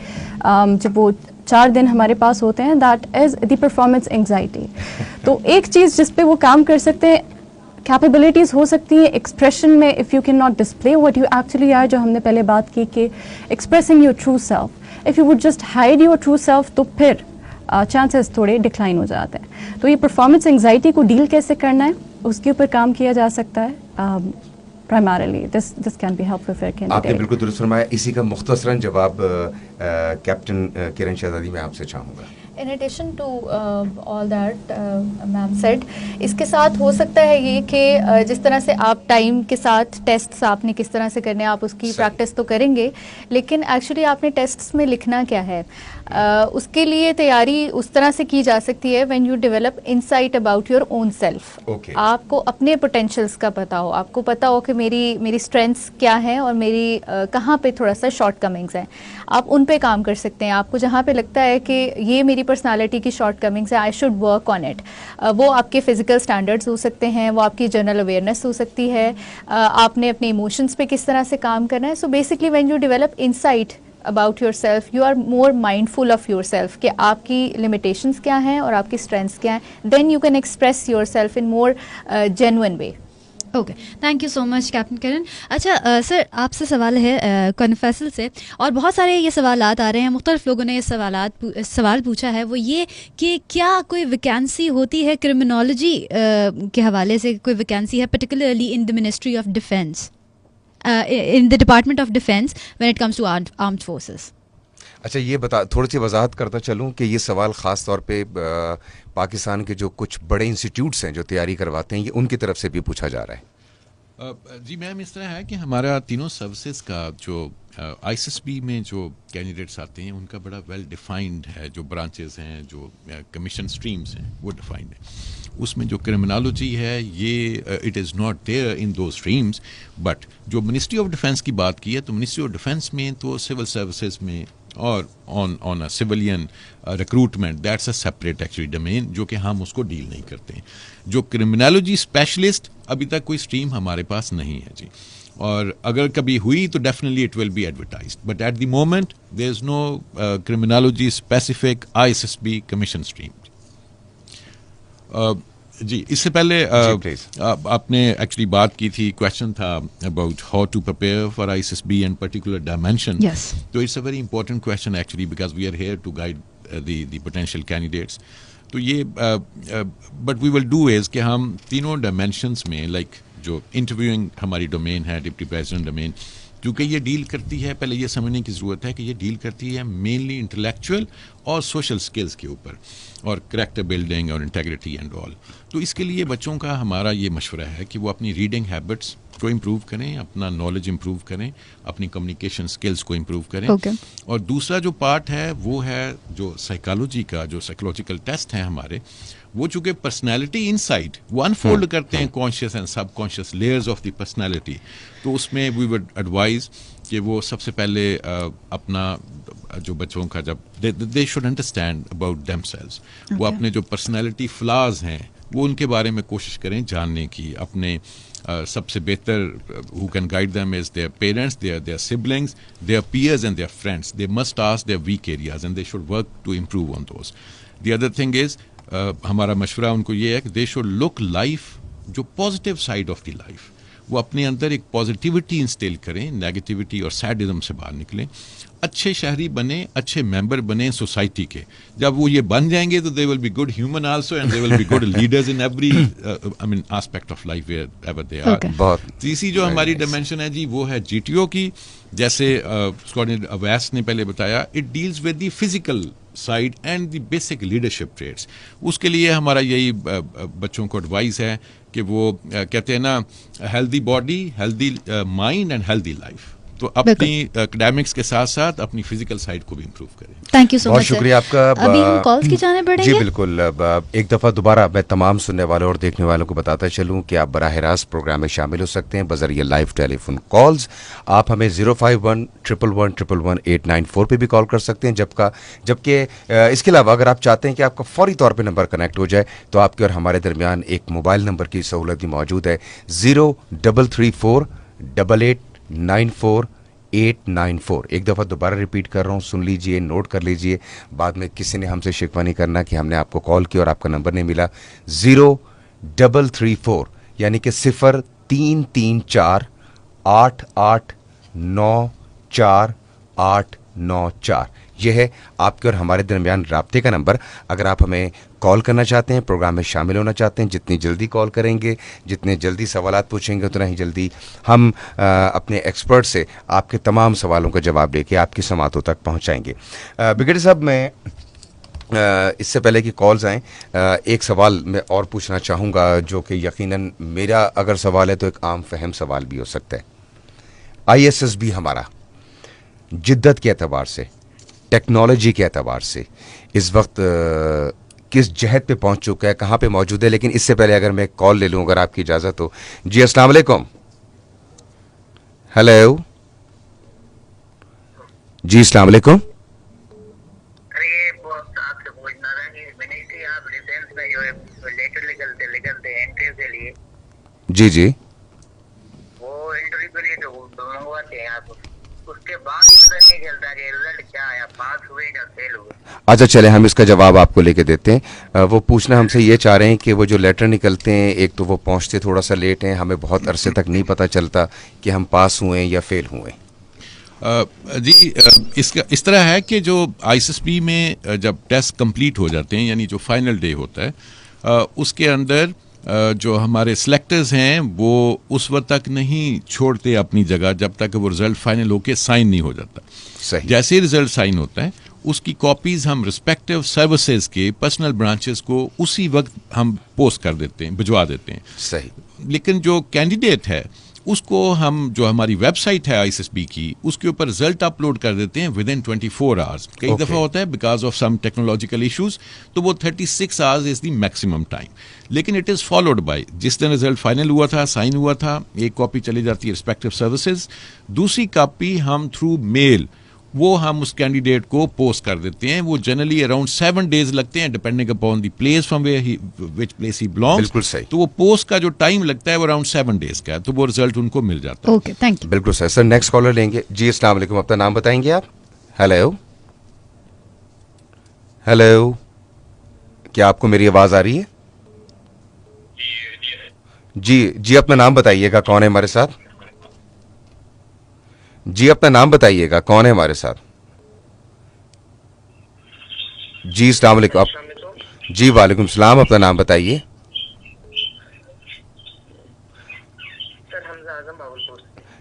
F: جب وہ 4 دن ہمارے پاس ہوتے ہیں that is the performance anxiety. تو ایک چیز جس پہ وہ کام کر سکتے ہیں، کیپیبلٹیز ہو سکتی ہیں ایکسپریشن میں. If you can not display what you actually are, جو ہم نے پہلے بات کی کہ expressing your true self, if you would just hide your true self تو پھر چانسز تھوڑے ڈکلائن ہو جاتے ہیں. تو یہ پرفارمنس انگزائٹی کو ڈیل کیسے کرنا ہے اس کے اوپر کام کیا جا سکتا ہے. Primarily this can be helpful for candidate.
A: آپ نے بالکل درست فرمایا. اسی کا مختصراً جواب کیپٹن کرن شہزادی میں آپ سے چاہوں گا.
E: In addition to all that ma'am said, اس کے ساتھ ہو سکتا ہے یہ کہ جس طرح سے آپ ٹائم کے ساتھ ٹیسٹس آپ نے کس طرح سے کرنے، آپ اس کی پریکٹس تو کریں گے، لیکن ایکچولی آپ نے ٹیسٹس میں لکھنا کیا ہے، اس کے لیے تیاری اس طرح سے کی جا سکتی ہے when you develop insight about your own self. آپ کو اپنے پوٹینشیلس کا پتہ ہو، آپ کو پتہ ہو کہ میری اسٹرینتھس کیا ہیں اور میری کہاں پہ تھوڑا سا شارٹ کمنگز ہیں، آپ ان پہ کام کر سکتے ہیں. آپ کو جہاں پہ لگتا ہے کہ یہ میری پرسنالٹی کی شارٹ کمنگز ہیں، I should work on it. وہ آپ کے فزیکل اسٹینڈرڈز ہو سکتے ہیں، وہ آپ کی جنرل اویئرنیس ہو سکتی ہے، آپ نے اپنے ایموشنس پہ کس طرح سے کام کرنا ہے. So basically when you develop insight about yourself, you are more mindful of yourself کہ آپ کی limitations کیا ہیں اور آپ کی strengths کیا ہیں, then you can express yourself in more genuine way.
B: Okay, thank you so much captain کرن. اچھا سر، آپ سے سوال ہے کنفیسل سے، اور بہت سارے یہ سوالات آ رہے ہیں، مختلف لوگوں نے یہ سوال پوچھا ہے، وہ یہ کہ کیا کوئی ویکینسی ہوتی ہے کرمنالوجی کے حوالے سے، کوئی ویکینسی ہے particularly in the ministry of defence, in the Department of Defense when it comes to armed forces.
A: اچھا، یہ تھوڑی سی وضاحت کرتا چلوں کہ یہ سوال خاص طور پہ پاکستان کے جو کچھ بڑے انسٹیٹیوٹس ہیں جو تیاری کرواتے ہیں، یہ ان کی طرف سے بھی پوچھا جا رہا ہے.
C: جی میم، اس طرح ہے کہ ہمارا تینوں سروسز کا جو آئی ایس ایس بی میں جو کینڈیڈیٹس آتے ہیں ان کا بڑا ویل ڈیفائنڈ ہے، جو برانچز ہیں، جو کمیشن اسٹریمز ہیں وہ ڈیفائنڈ ہیں. اس میں جو کرمنالوجی ہے یہ it is not there in دو اسٹریمز. بٹ جو منسٹری آف ڈیفینس کی بات کی ہے تو منسٹری آف ڈیفینس میں تو سول سروسز میں اور on civilian recruitment that's a separate actually domain جو کہ ہم اس کو ڈیل نہیں کرتے ہیں. جو کرمنالوجی اسپیشلسٹ ابھی تک کوئی اسٹریم ہمارے پاس نہیں ہے جی، اور اگر کبھی ہوئی تو definitely it will be advertised. But at the moment there is no criminology specific I S S B commission stream. جی، اس سے پہلے آپ نے ایکچولی بات کی تھی، کویشچن تھا about how to prepare for I S S B and particular dimension. تو it's a very important question actually because we are here to guide the potential candidates. تو یہ but we will do is کہ ہم تینوں dimensions میں like جو interviewing ہماری domain ہے، ڈپٹی پریزیڈنٹ ڈومین، کیونکہ یہ ڈیل کرتی ہے، پہلے یہ سمجھنے کی ضرورت ہے کہ یہ ڈیل کرتی ہے مینلی انٹلیکچوئل اور سوشل اسکلس کے اوپر، اور کریکٹر بلڈنگ اور انٹیگریٹی اینڈ آل. تو اس کے لیے بچوں کا ہمارا یہ مشورہ ہے کہ وہ اپنی ریڈنگ ہیبٹس کو امپروو کریں, اپنا نالج امپروو کریں, اپنی کمیونیکیشن اسکلس کو امپروو کریں.
B: Okay.
C: اور دوسرا جو پارٹ ہے وہ ہے جو سائیکالوجی کا, جو سائیکولوجیکل ٹیسٹ ہیں ہمارے, وہ چونکہ پرسنالٹی ان سائڈ وہ انفولڈ کرتے ہیں conscious and sub conscious layers of the personality. تو اس میں وی وڈ ایڈوائز کہ وہ سب سے پہلے اپنا جو بچوں کا جب they should understand about themselves, وہ اپنے جو پرسنالٹی فلاز ہیں وہ ان کے بارے میں کوشش کریں جاننے کی. اپنے سب سے بہتر who can guide them is their parents, their siblings, their peers and their friends. They must ask their weak areas and they should work to improve on those. The other thing is ہمارا مشورہ ان کو یہ ہے کہ they should look life جو positive side of the life, وہ اپنے اندر ایک پازیٹیوٹی انسٹیل کریں, نیگیٹیوٹی اور سیڈزم سے باہر نکلیں, اچھے شہری بنیں, اچھے ممبر بنیں سوسائٹی کے. جب وہ یہ بن جائیں گے تو they will be good human also and they will be good leaders in every aspect of life wherever they are. تیسری جو ہماری ڈائمینشن ہے جی وہ ہے جی ٹی او کی, جیسے اویس نے پہلے بتایا, it deals with the physical side and the basic leadership traits. اس کے لیے ہمارا یہی بچوں کو ایڈوائز ہے کہ وہ کہتے ہیں نا healthy body, healthy mind and healthy life. تو اپنی اکیڈیمکس کے ساتھ ساتھ اپنی فزیکل سائڈ کو بھی امپروو کریں.
B: تھینک یو سو مچ.
A: بہت شکریہ آپ کا.
B: ابھی ہم کالز کی جانب بڑھیں گے.
A: جی بالکل. ایک دفعہ دوبارہ میں تمام سننے والوں اور دیکھنے والوں کو بتاتا چلوں کہ آپ براہ راست پروگرام میں شامل ہو سکتے ہیں بذریعہ لائیو ٹیلی فون کالز. آپ ہمیں 051-111-111-894 پہ بھی کال کر سکتے ہیں. جبکہ اس کے علاوہ اگر آپ چاہتے ہیں کہ آپ کا فوری طور پہ نمبر کنیکٹ ہو جائے تو آپ کے اور ہمارے درمیان ایک موبائل نمبر کی سہولت بھی موجود ہے, 03348894 894. ایک دفعہ دوبارہ ریپیٹ کر رہا ہوں, سن لیجئے, نوٹ کر لیجئے, بعد میں کسی نے ہم سے شکوہ نہیں کرنا کہ ہم نے آپ کو کال کیا اور آپ کا نمبر نہیں ملا. 0334 یعنی کہ 03348894 یہ ہے آپ کے اور ہمارے درمیان رابطے کا نمبر. اگر آپ ہمیں کال کرنا چاہتے ہیں, پروگرام میں شامل ہونا چاہتے ہیں, جتنی جلدی کال کریں گے, جتنے جلدی سوالات پوچھیں گے, اتنا ہی جلدی ہم اپنے ایکسپرٹ سے آپ کے تمام سوالوں کا جواب لے کے آپ کی سماعتوں تک پہنچائیں گے. برگیڈیئر صاحب, میں اس سے پہلے کہ کالز آئیں ایک سوال میں اور پوچھنا چاہوں گا جو کہ یقیناً میرا اگر سوال ہے تو ایک عام فہم سوال بھی ہو سکتا ہے. ISSB ہمارا جدت کے اعتبار سے, ٹیکنالوجی کے اعتبار سے اس وقت کس جہت پہ پہنچ چکا ہے, کہاں پہ موجود ہے؟ لیکن اس سے پہلے اگر میں کال لے لوں اگر آپ کی اجازت ہو. جی السلام علیکم. ہیلو جی السلام علیکم. جی جی
H: وہ انٹرویو کے لیے منگواتے ہیں آپ, اس کے بعد نہیں چلتا کہ رزلٹ کیا آیا, پاس ہوئے یا فیل ہوئے.
A: اچھا چلے ہم اس کا جواب آپ کو لے کے دیتے ہیں. وہ پوچھنا ہم سے یہ چاہ رہے ہیں کہ وہ جو لیٹر نکلتے ہیں, ایک تو وہ پہنچتے تھوڑا سا لیٹ ہیں, ہمیں بہت عرصے تک نہیں پتہ چلتا کہ ہم پاس ہوئے یا فیل ہوئے.
C: جی اس طرح ہے کہ جو ISSB میں جب ٹیسٹ کمپلیٹ ہو جاتے ہیں, یعنی جو فائنل ڈے ہوتا ہے, اس کے اندر جو ہمارے سلیکٹرز ہیں وہ اس وقت تک نہیں چھوڑتے اپنی جگہ جب تک وہ رزلٹ فائنل ہو کے سائن نہیں ہو جاتا.
A: صحیح.
C: جیسے ہی رزلٹ سائن ہوتا ہے اس کی کاپیز ہم رسپیکٹیو سروسز کے پرسنل برانچز کو اسی وقت ہم پوسٹ کر دیتے ہیں, بھجوا دیتے ہیں.
A: صحیح.
C: لیکن جو کینڈیڈیٹ ہے اس کو ہم جو ہماری ویب سائٹ ہے ISSB کی, اس کے اوپر رزلٹ اپلوڈ کر دیتے ہیں ود ان 24 آورس. کئی دفعہ ہوتا ہے because of some technological issues تو وہ 36 hours is the maximum time. لیکن اٹ از فالوڈ بائی, جس دن رزلٹ فائنل ہوا تھا, سائن ہوا تھا, ایک کاپی چلی جاتی ہے رسپیکٹیو سروسز, دوسری کاپی ہم تھرو میل وہ ہم اس کینڈیڈیٹ کو پوسٹ کر دیتے ہیں. وہ جنرلی اراؤنڈ 7 days لگتے ہیں depending upon the place from which place he belongs.
A: بالکل صحیح.
C: تو وہ پوسٹ کا جو ٹائم لگتا ہے وہ اراؤنڈ 7 days کا ہے, تو وہ رزلٹ ان کو مل جاتا ہے.
B: Okay thank you.
A: بالکل صحیح. سر نیکسٹ کالر لیں گے. جی السلام علیکم, اپنا نام بتائیں گے آپ؟ ہیلو ہیلو, کیا آپ کو میری آواز آ رہی ہے؟ جی اپنا نام بتائیے گا, کون ہے ہمارے ساتھ؟ جی اپنا نام بتائیے گا, کون ہے ہمارے ساتھ؟ جی السلام علیکم. جی وعلیکم السلام, اپنا نام بتائیے.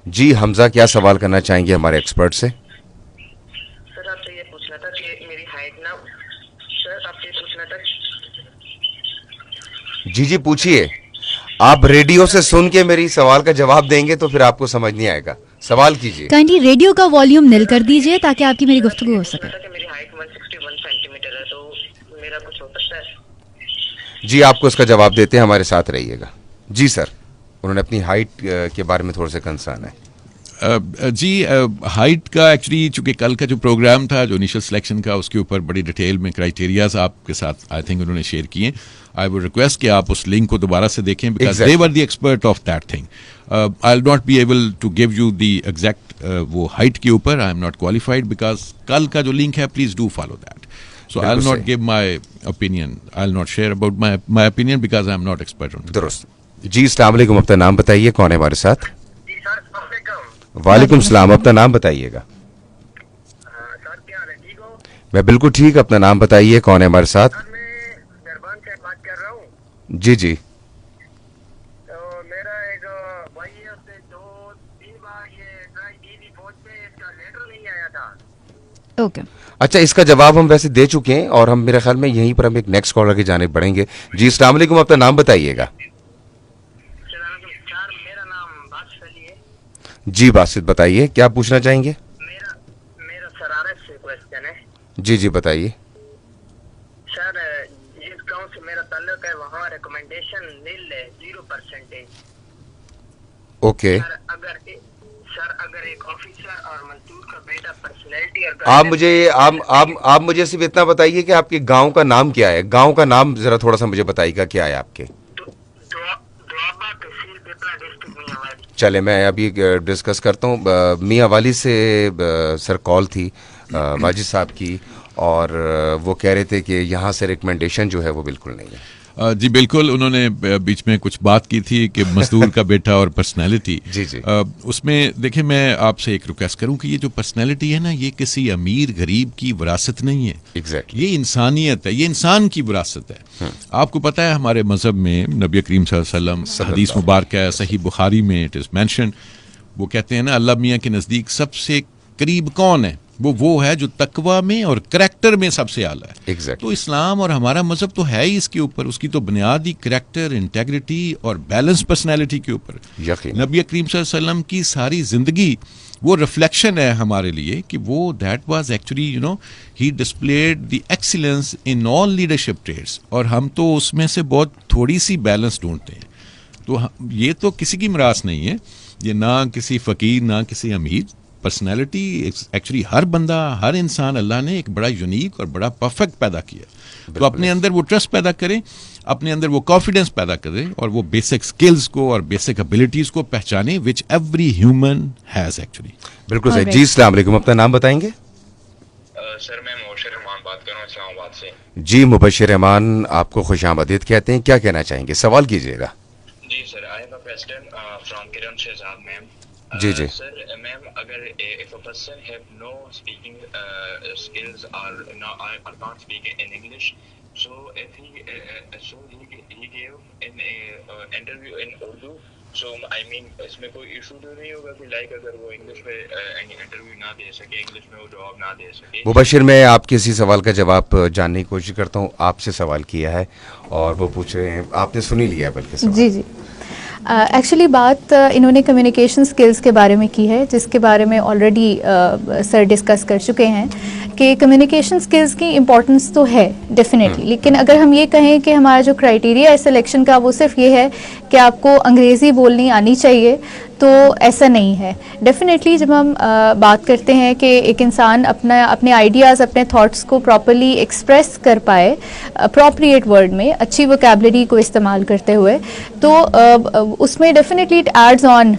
A: جی حمزہ, کیا سوال کرنا چاہیں گے ہمارے ایکسپرٹ سے؟
H: سر آپ سے یہ پوچھنا تھا کہ میری ہائٹ نا, سر آپ سے یہ پوچھنا تھا.
A: جی پوچھیے. آپ ریڈیو سے سن کے میری سوال کا جواب دیں گے تو پھر آپ کو سمجھ نہیں آئے گا. سوال کیجیے.
B: کائنڈلی ریڈیو کا والیوم نل کر دیجیے تاکہ آپ کی میری گفتگو ہو سکے.
H: میری ہائٹ 161 سینٹی میٹر ہے تو میرا کچھ ہو سکتا ہے؟
A: جی آپ کو اس کا جواب دیتے ہیں, ہمارے ساتھ رہیے گا. جی سر, انہوں نے اپنی ہائٹ کے بارے میں تھوڑا سا کنسرن ہے.
C: جی ہائٹ کا ایکچولی چونکہ کل کا جو پروگرام تھا جو انیشل سلیکشن کا اس کے اوپر بڑی ڈیٹیل میں کرائٹیریاز آپ کے ساتھ آئی تھنک انہوں نے شیئر کیے ہیں. آئی وڈ ریکویسٹ کہ آپ اس لنک کو دوبارہ سے دیکھیں because they were the expert of that thing. I will not be able to give you the exact وہ ہائٹ کے اوپر. I am not qualified because کل کا جو لنک ہے please do follow that. So I'll not give my opinion. I'll not share about my opinion because I'm not expert on it.
A: درست. جی السلام علیکم, اپنا نام بتائیے, کون ہے ہمارے ساتھ؟
H: جی سر السلام علیکم.
A: وعلیکم السلام, اپنا نام بتائیے گا.
H: سر کیا حال ہے, ٹھیک ہو؟
A: میں بالکل ٹھیک, اپنا نام بتائیے, کون ہے ہمارے ساتھ؟
H: سر میں دربان سے بات کر رہا ہوں.
A: جی جی.
H: تو میرا ایک بھائی ہے, اس نے 2-3 بار یہ ٹرائی کی تھی فوج میں, اس کا لیٹر نہیں آیا تھا.
B: اوکے
A: اچھا, اس کا جواب ہم ویسے دے چکے ہیں اور ہم میرے خیال میں یہیں پر ہم ایک نیکسٹ کالر کی جانب بڑھیں گے. جی السلام علیکم, اپنا نام بتائیے گا.
H: سر میرا نام باسط علی ہے.
A: جی باسط بتائیے, کیا پوچھنا چاہیں گے؟
H: میرا سرارت سے کوشچن ہے.
A: جی جی بتائیے.
H: سر جس گاؤں سے میرا تعلق ہے وہاں ریکمنڈیشن نیل ہے, 0%.
A: اوکے.
H: سر اگر ایک آفیسر اور مزدور کا بیٹا پرسنالٹی
A: آپ مجھے صرف اتنا بتائیے کہ آپ کے گاؤں کا نام کیا ہے. گاؤں کا نام ذرا تھوڑا سا مجھے بتائیے گا, کیا ہے آپ کے؟ چلے میں ابھی ڈسکس کرتا ہوں. میاں والی سے سر کال تھی ماجد صاحب کی, اور وہ کہہ رہے تھے کہ یہاں سے ریکمنڈیشن جو ہے وہ بالکل نہیں ہے.
C: جی بالکل, انہوں نے بیچ میں کچھ بات کی تھی کہ مزدور کا بیٹا اور پرسنالٹی.
A: جی جی.
C: اس میں دیکھیں میں آپ سے ایک ریکویسٹ کروں کہ یہ جو پرسنالٹی ہے نا, یہ کسی امیر غریب کی وراثت نہیں ہے.
A: ایگزیکٹلی.
C: یہ انسانیت ہے, یہ انسان کی وراثت ہے. آپ کو پتہ ہے ہمارے مذہب میں نبی کریم صلی اللہ علیہ وسلم حدیث مبارکہ صحیح بخاری میں اٹ از مینشن, وہ کہتے ہیں نا اللہ میاں کے نزدیک سب سے قریب کون ہے, وہ ہے جو تقوی میں اور کریکٹر میں سب سے اعلیٰ ہے.
A: Exactly.
C: تو اسلام اور ہمارا مذہب تو ہے ہی اس کے اوپر, اس کی تو بنیادی کریکٹر, انٹیگریٹی اور بیلنس پرسنالٹی کے اوپر. نبی کریم صلی اللہ علیہ وسلم کی ساری زندگی وہ ریفلیکشن ہے ہمارے لیے کہ وہ that was actually he displayed the excellence in all leadership traits, اور ہم تو اس میں سے بہت تھوڑی سی بیلنس ڈھونڈتے ہیں. تو یہ تو کسی کی میراث نہیں ہے, یہ نہ کسی فقیر نہ کسی امیر. پرسنالٹی ایکچولی ہر بندہ, ہر انسان اللہ نے ایک بڑا یونیک اور بڑا پرفیکٹ پیدا کیا. تو اپنے اندر وہ ٹرسٹ پیدا کریں, اپنے اندر وہ کانفیڈنس پیدا کریں, اور وہ بیسک سکلز کو اور بیسک ابیلٹیز کو پہچانیں which every human has actually.
A: بالکل صحیح. جی السلام علیکم, اپنا نام بتائیں گے؟
I: سر میں مبشر رحمان بات کر رہا ہوں اسلام آباد سے.
A: جی مبشر رحمان, آپ کو خوش آمدید کہتے ہیں, کیا کہنا چاہیں گے, سوال کیجیے گا.
I: جی sir, I am a president from Karam Shahzad میم.
A: جی جی.
I: سر میم, اگر if a person have no speaking skills or can't speak in English, so if he gave an interview in Urdu, so I mean اس میں کوئی ایشو تو نہیں ہوگا کہ لائک اگر وہ English میں انٹرویو نہ دے سکے, انگلش میں وہ جواب نہ دے سکے.
A: مبشر, میں آپ کے اسی سوال کا جواب جاننے کی کوشش کرتا ہوں. آپ سے سوال کیا ہے اور وہ پوچھ رہے ہیں, آپ نے سنی لیا ہے بلکہ سوال.
E: جی جی. ایکچولی بات انہوں نے کمیونیکیشن سکلز کے بارے میں کی ہے, جس کے بارے میں آلریڈی سر ڈسکس کر چکے ہیں کہ کمیونیکیشن سکلز کی امپورٹنس تو ہے ڈیفینیٹلی, لیکن اگر ہم یہ کہیں کہ ہمارا جو کرائٹیریا ہے سلیکشن کا وہ صرف یہ ہے کہ آپ کو انگریزی بولنی آنی چاہیے, تو ایسا نہیں ہے. ڈیفینیٹلی جب ہم بات کرتے ہیں کہ ایک انسان اپنے آئیڈیاز, اپنے تھاٹس کو پراپرلی ایکسپریس کر پائے اپروپریٹ ورڈ میں, اچھی ووکیبلری کو استعمال کرتے ہوئے, تو اس میں definitely it adds on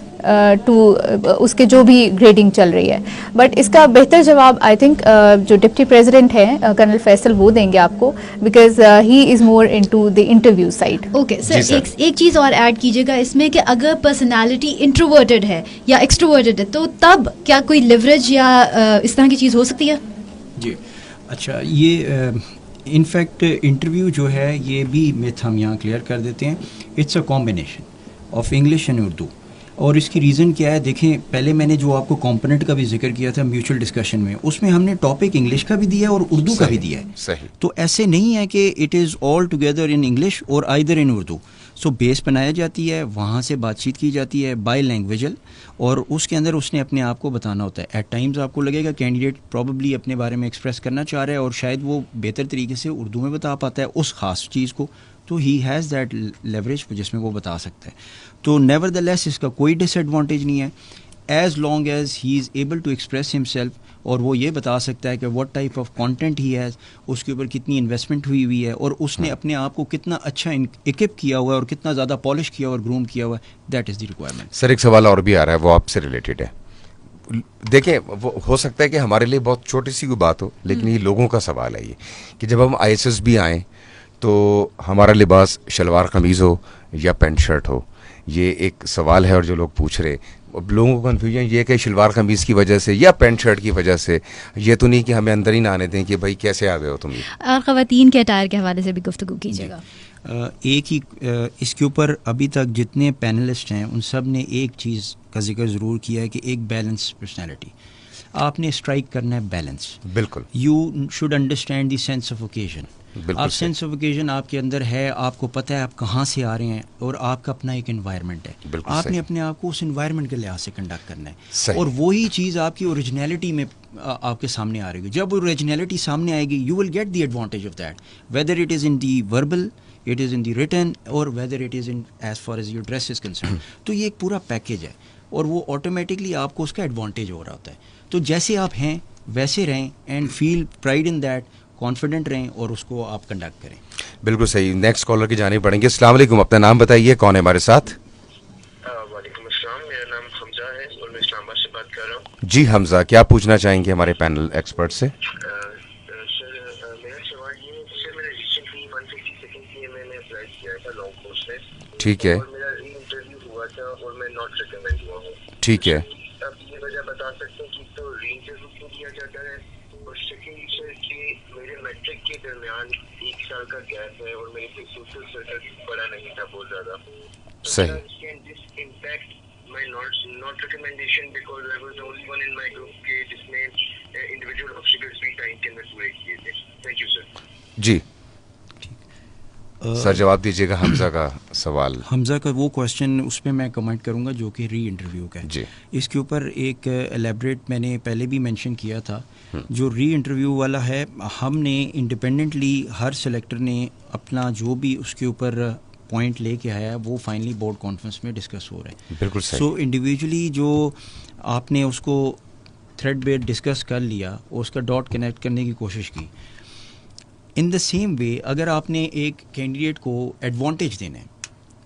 E: to اس کے جو بھی گریڈنگ چل رہی ہے. بٹ اس کا بہتر جواب آئی تھنک جو ڈپٹی پریزیڈنٹ ہیں کرنل فیصل وہ دیں گے آپ کو, because he is more into the interview side.
B: Okay sir, ایک چیز اور ایڈ کیجیے گا اس میں کہ اگر پرسنالٹی انٹروورٹڈ ہے یا ایکسٹروورٹڈ ہے تو تب کیا کوئی لیوریج یا اس طرح کی چیز ہو سکتی ہے؟
D: جی اچھا, یہ انفیکٹ انٹرویو جو ہے یہ بھی میتھ ہم یہاں کلیئر کر دیتے ہیں. It's a combination of English and Urdu, اور اس کی ریزن کیا ہے. دیکھیں پہلے میں نے جو آپ کو کمپوننٹ کا بھی ذکر کیا تھا میوچل ڈسکشن میں, اس میں ہم نے ٹاپک انگلش کا بھی دیا ہے اور اردو کا بھی دیا ہے.
A: صحیح.
D: تو ایسے نہیں ہے کہ it is all together in English اور آئدر ان اردو. سو بیس بنایا جاتی ہے, وہاں سے بات چیت کی جاتی ہے بائی لینگویجل, اور اس کے اندر اس نے اپنے آپ کو بتانا ہوتا ہے. ایٹ ٹائمز آپ کو لگے گا کینڈیڈیٹ پروبیبلی اپنے بارے میں ایکسپریس کرنا چاہ رہا ہے اور شاید وہ بہتر طریقے سے اردو میں بتا پاتا ہے اس خاص چیز کو, تو ہی ہیز دیٹ لیوریج جس میں وہ بتا سکتا ہے. تو نیور دا لیس اس کا کوئی ڈس ایڈوانٹیج نہیں ہے as long as he is able to express himself, اور وہ یہ بتا سکتا ہے کہ what type of content he has, اس کے اوپر کتنی انویسٹمنٹ ہوئی ہے, اور اس نے اپنے آپ کو کتنا اچھا ایکپ کیا ہوا ہے اور کتنا زیادہ پالش کیا ہوا اور گروم کیا ہوا ہے. That is the requirement.
A: سر ایک سوال اور بھی آ رہا ہے, وہ آپ سے ریلیٹڈ ہے. دیکھیں وہ ہو سکتا ہے کہ ہمارے لیے بہت چھوٹی سی کوئی بات ہو, لیکن یہ لوگوں کا سوال ہے یہ کہ جب ہم ISSB آئیں تو ہمارا لباس شلوار قمیض ہو یا پینٹ شرٹ ہو, یہ ایک سوال ہے. اور جو لوگ پوچھ رہے, اب لوگوں کو کنفیوژن یہ کہ شلوار قمیض کی وجہ سے یا پینٹ شرٹ کی وجہ سے, یہ تو نہیں کہ ہمیں اندر ہی نہ آنے دیں کہ بھائی کیسے آ گئے ہو تم.
B: اور خواتین کے اٹائر کے حوالے سے بھی گفتگو کیجیے گا.
D: ایک ہی اس کے اوپر ابھی تک جتنے پینلسٹ ہیں ان سب نے ایک چیز کا ذکر ضرور کیا ہے کہ ایک بیلنس پرسنالٹی آپ نے اسٹرائک کرنا ہے, بیلنس.
A: بالکل.
D: You should understand the sense of occasion. آپ سینس آف اوکیزن آپ کے اندر ہے, آپ کو پتہ ہے آپ کہاں سے آ رہے ہیں, اور آپ کا اپنا ایک انوائرمنٹ ہے. آپ نے اپنے آپ کو اس انوائرمنٹ کے لحاظ سے کنڈکٹ کرنا ہے, اور وہی چیز آپ کی اوریجنلٹی میں آپ کے سامنے آ رہی ہے. جب اوریجنلٹی سامنے آئے گی you will get the advantage of that, whether it is in the verbal, it is in the written, اور whether it is in as far as your dress is concern. تو یہ ایک پورا پیکیج ہے, اور وہ آٹومیٹکلی آپ کو اس کا ایڈوانٹیج ہو رہا ہوتا ہے. تو جیسے آپ ہیں ویسے رہیں, and feel pride in that, confident رہیں, اور اس کو آپ کنڈکٹ کریں.
A: بالکل صحیح. نیکسٹ کالر کی جانب پڑیں گے. السلام علیکم, اپنا نام بتائیے, کون ہے ہمارے ساتھ؟
I: وعلیکم السلام, میرا نام حمزہ ہے اور میں اسلام آباد سے بات کر رہا ہوں.
A: جی حمزہ, کیا پوچھنا چاہیں گے ہمارے پینل ایکسپرٹ سے؟
I: سر میرا سوال یہ ہے کہ سر میں نے ریسنٹلی 152 PMA میں اپلائی کیا تھا لانگ کورس میں.
A: ٹھیک ہے.
I: اور میرا ری انٹرویو ہوا تھا اور میں ناٹ ریکمینڈ ہوا ہوں.
A: ٹھیک ہے.
I: اب یہ وجہ بتا سکتے ہیں کہ تو ری انٹرویو کیوں دیا جاتا ہے, اور سیکنڈلی سر کہ میرے میٹرک کے درمیان 1 سال کا گیپ ہے اور میرے سے سوشل سرکل بڑا نہیں تھا بہت زیادہ.
A: صحیح.
I: My not recommendation because I was the only one in my group کے جس نے individual obstacles بھی ٹائم کے اندر پورے کیے تھے. Thank you sir.
A: جی سر جواب دیجیے گا حمزہ کا سوال.
D: حمزہ کا وہ کوشچن اس پہ میں کمنٹ کروں گا جو کہ ری انٹرویو کا ہے.
A: جی
D: اس کے اوپر ایک الیبریٹ میں نے پہلے بھی مینشن کیا تھا. جو ری انٹرویو والا ہے, ہم نے انڈیپینڈنٹلی ہر سلیکٹر نے اپنا جو بھی اس کے اوپر پوائنٹ لے کے آیا ہے وہ فائنلی بورڈ کانفرنس میں ڈسکس ہو رہے ہیں.
A: بالکل صحیح.
D: سو انڈیویجولی جو آپ نے اس کو تھریڈ بیٹ ڈسکس کر لیا اور اس کا ڈاٹ کنیکٹ کرنے کی کوشش کی, ان دا سیم وے اگر آپ نے ایک کینڈیڈیٹ کو ایڈوانٹیج دینا ہے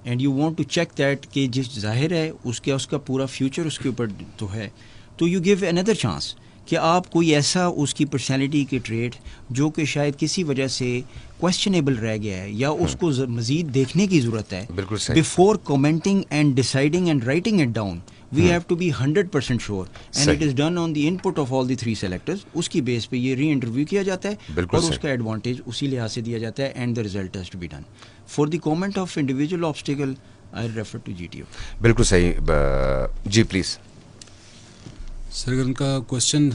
D: and you want to check that کہ جس ظاہر ہے اس کا پورا فیوچر اس کے اوپر تو ہے, تو یو گیو اندر چانس کہ آپ کوئی ایسا اس کی پرسنالٹی کے ٹریٹ جو کہ شاید کسی وجہ سے کویسچنیبل رہ گیا ہے یا اس کو مزید دیکھنے کی ضرورت ہے, before commenting and deciding and writing it down we have to be 100% sure and it is done on the input of all the 3 selectors. اس کی بیس پہ یہ ری انٹرویو کیا جاتا ہے اور اس کا ایڈوانٹیج اسی لحاظ سے دیا جاتا ہے and the result has to be done. For the comment of individual obstacle I refer to GTO.
A: بالکل صحیح. جی پلیز
G: سر, اگر ان کا کوشچن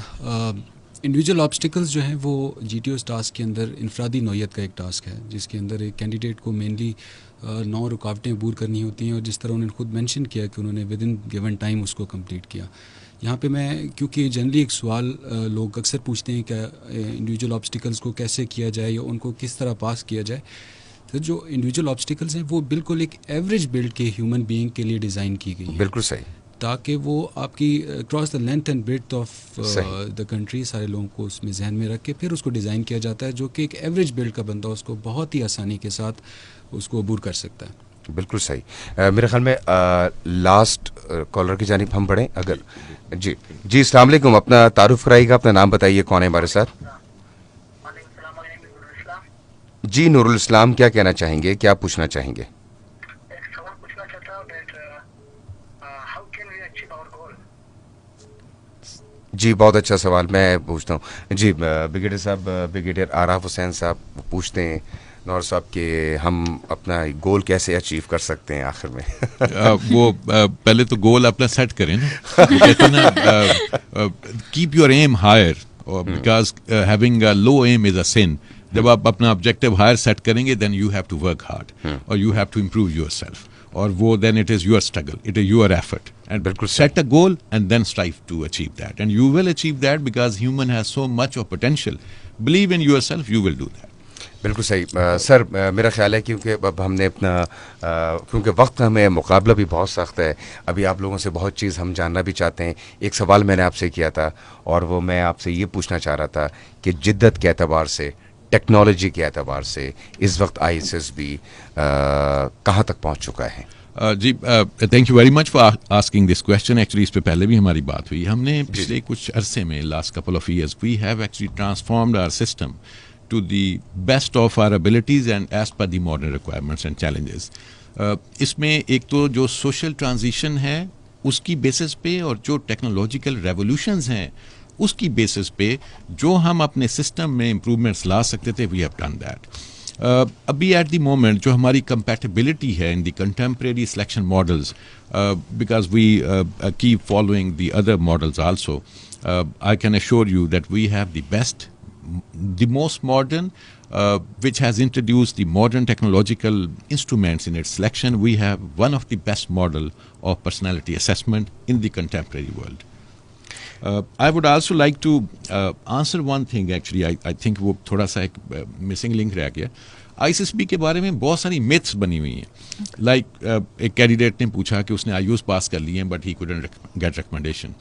G: انڈیویجول آبسٹیکلز جو ہیں وہ GTO's ٹاسک کے اندر انفرادی نوعیت کا ایک ٹاسک ہے جس کے اندر ایک کینڈیڈیٹ کو مینلی 9 رکاوٹیں عبور کرنی ہوتی ہیں, اور جس طرح انہوں نے خود مینشن کیا کہ انہوں نے ود ان گیون ٹائم اس کو کمپلیٹ کیا. یہاں پہ میں کیونکہ جنرلی ایک سوال لوگ اکثر پوچھتے ہیں کہ انڈیویجول آبسٹیکلز کو کیسے کیا جائے یا ان کو کس طرح پاس کیا جائے. تو جو انڈیویجول آبسٹیکلز ہیں وہ بالکل ایک ایوریج بلڈ کے ہیومن بینگ کے لیے ڈیزائن کی گئی ہے.
A: بالکل صحیح.
G: تاکہ وہ آپ کی across the length and breadth of the country سارے لوگوں کو اس میں ذہن میں رکھ کے پھر اس کو ڈیزائن کیا جاتا ہے جو کہ ایک ایوریج بلڈ کا بندہ اس کو بہت ہی آسانی کے ساتھ اس کو عبور کر سکتا ہے.
A: بالکل صحیح. میرے خیال میں لاسٹ کالر کی جانب ہم پڑھیں اگر. جی السلام علیکم, اپنا تعارف کرائیے گا, اپنا نام بتائیے, کون ہے ہمارے ساتھ؟ جی نور الاسلام, کیا کہنا چاہیں گے, کیا پوچھنا چاہیں گے؟ جی بہت اچھا سوال, میں پوچھتا ہوں. جی بریگیڈیئر صاحب, بریگیڈیئر آراف حسین صاحب پوچھتے ہیں نور صاحب کہ ہم اپنا گول کیسے اچیو کر سکتے ہیں آخر میں.
C: وہ پہلے تو گول اپنا سیٹ کریں نا, کہتے ہیں نا keep your aim higher because having a low aim is a sin جب آپ اپنا آبجیکٹیو ہائر سیٹ کریں گے then you have to work hard اور you have to improve yourself, اور وہ then it is your struggle, it is your effort, and بالکل set a goal and then strive to achieve that, and you will achieve that because human has so much of potential. Believe in your self, you will do that.
A: بالکل صحیح سر. میرا خیال ہے کیونکہ اب ہم نے اپنا کیونکہ وقت ہمیں مقابلہ بھی بہت سخت ہے, ابھی آپ لوگوں سے بہت چیز ہم جاننا بھی چاہتے ہیں. ایک سوال میں نے آپ سے کیا تھا اور وہ میں آپ سے یہ پوچھنا چاہ رہا تھا کہ جدت کے اعتبار سے, ٹیکنالوجی کے اعتبار سے اس وقت ISSB کہاں تک پہنچ چکا ہے؟
C: جی thank you very much for asking this question. Actually اس پہ پہلے بھی ہماری بات ہوئی. ہم نے پچھلے کچھ عرصے میں last couple of years we have actually transformed our system to the best of our abilities and as per the modern requirements and challenges. اس میں ایک تو جو سوشل ٹرانزیشن ہے اس کی بیسس پہ اور جو ٹیکنالوجیکل ریولیوشنز ہیں اس کی بیسس پہ جو ہم اپنے سسٹم میں امپروومنٹس لا سکتے تھے, وی ہیو ڈن دیٹ. ابھی ایٹ دی مومنٹ جو ہماری کمپیٹیبلٹی ہے in the contemporary selection models, because we keep following the other models also, I can assure you that we have the best, the most modern, which has introduced the modern technological instruments in its selection. We have one of the best model of personality assessment in the contemporary world. I would also like to answer one thing. Actually, I think وہ تھوڑا سا ایک missing link رہ گیا. ISSB کے بارے میں بہت ساری myths بنی ہوئی ہیں. لائک ایک کینڈیڈیٹ نے پوچھا کہ اس نے IUs پاس کر لی ہیں but he couldn't get recommendation.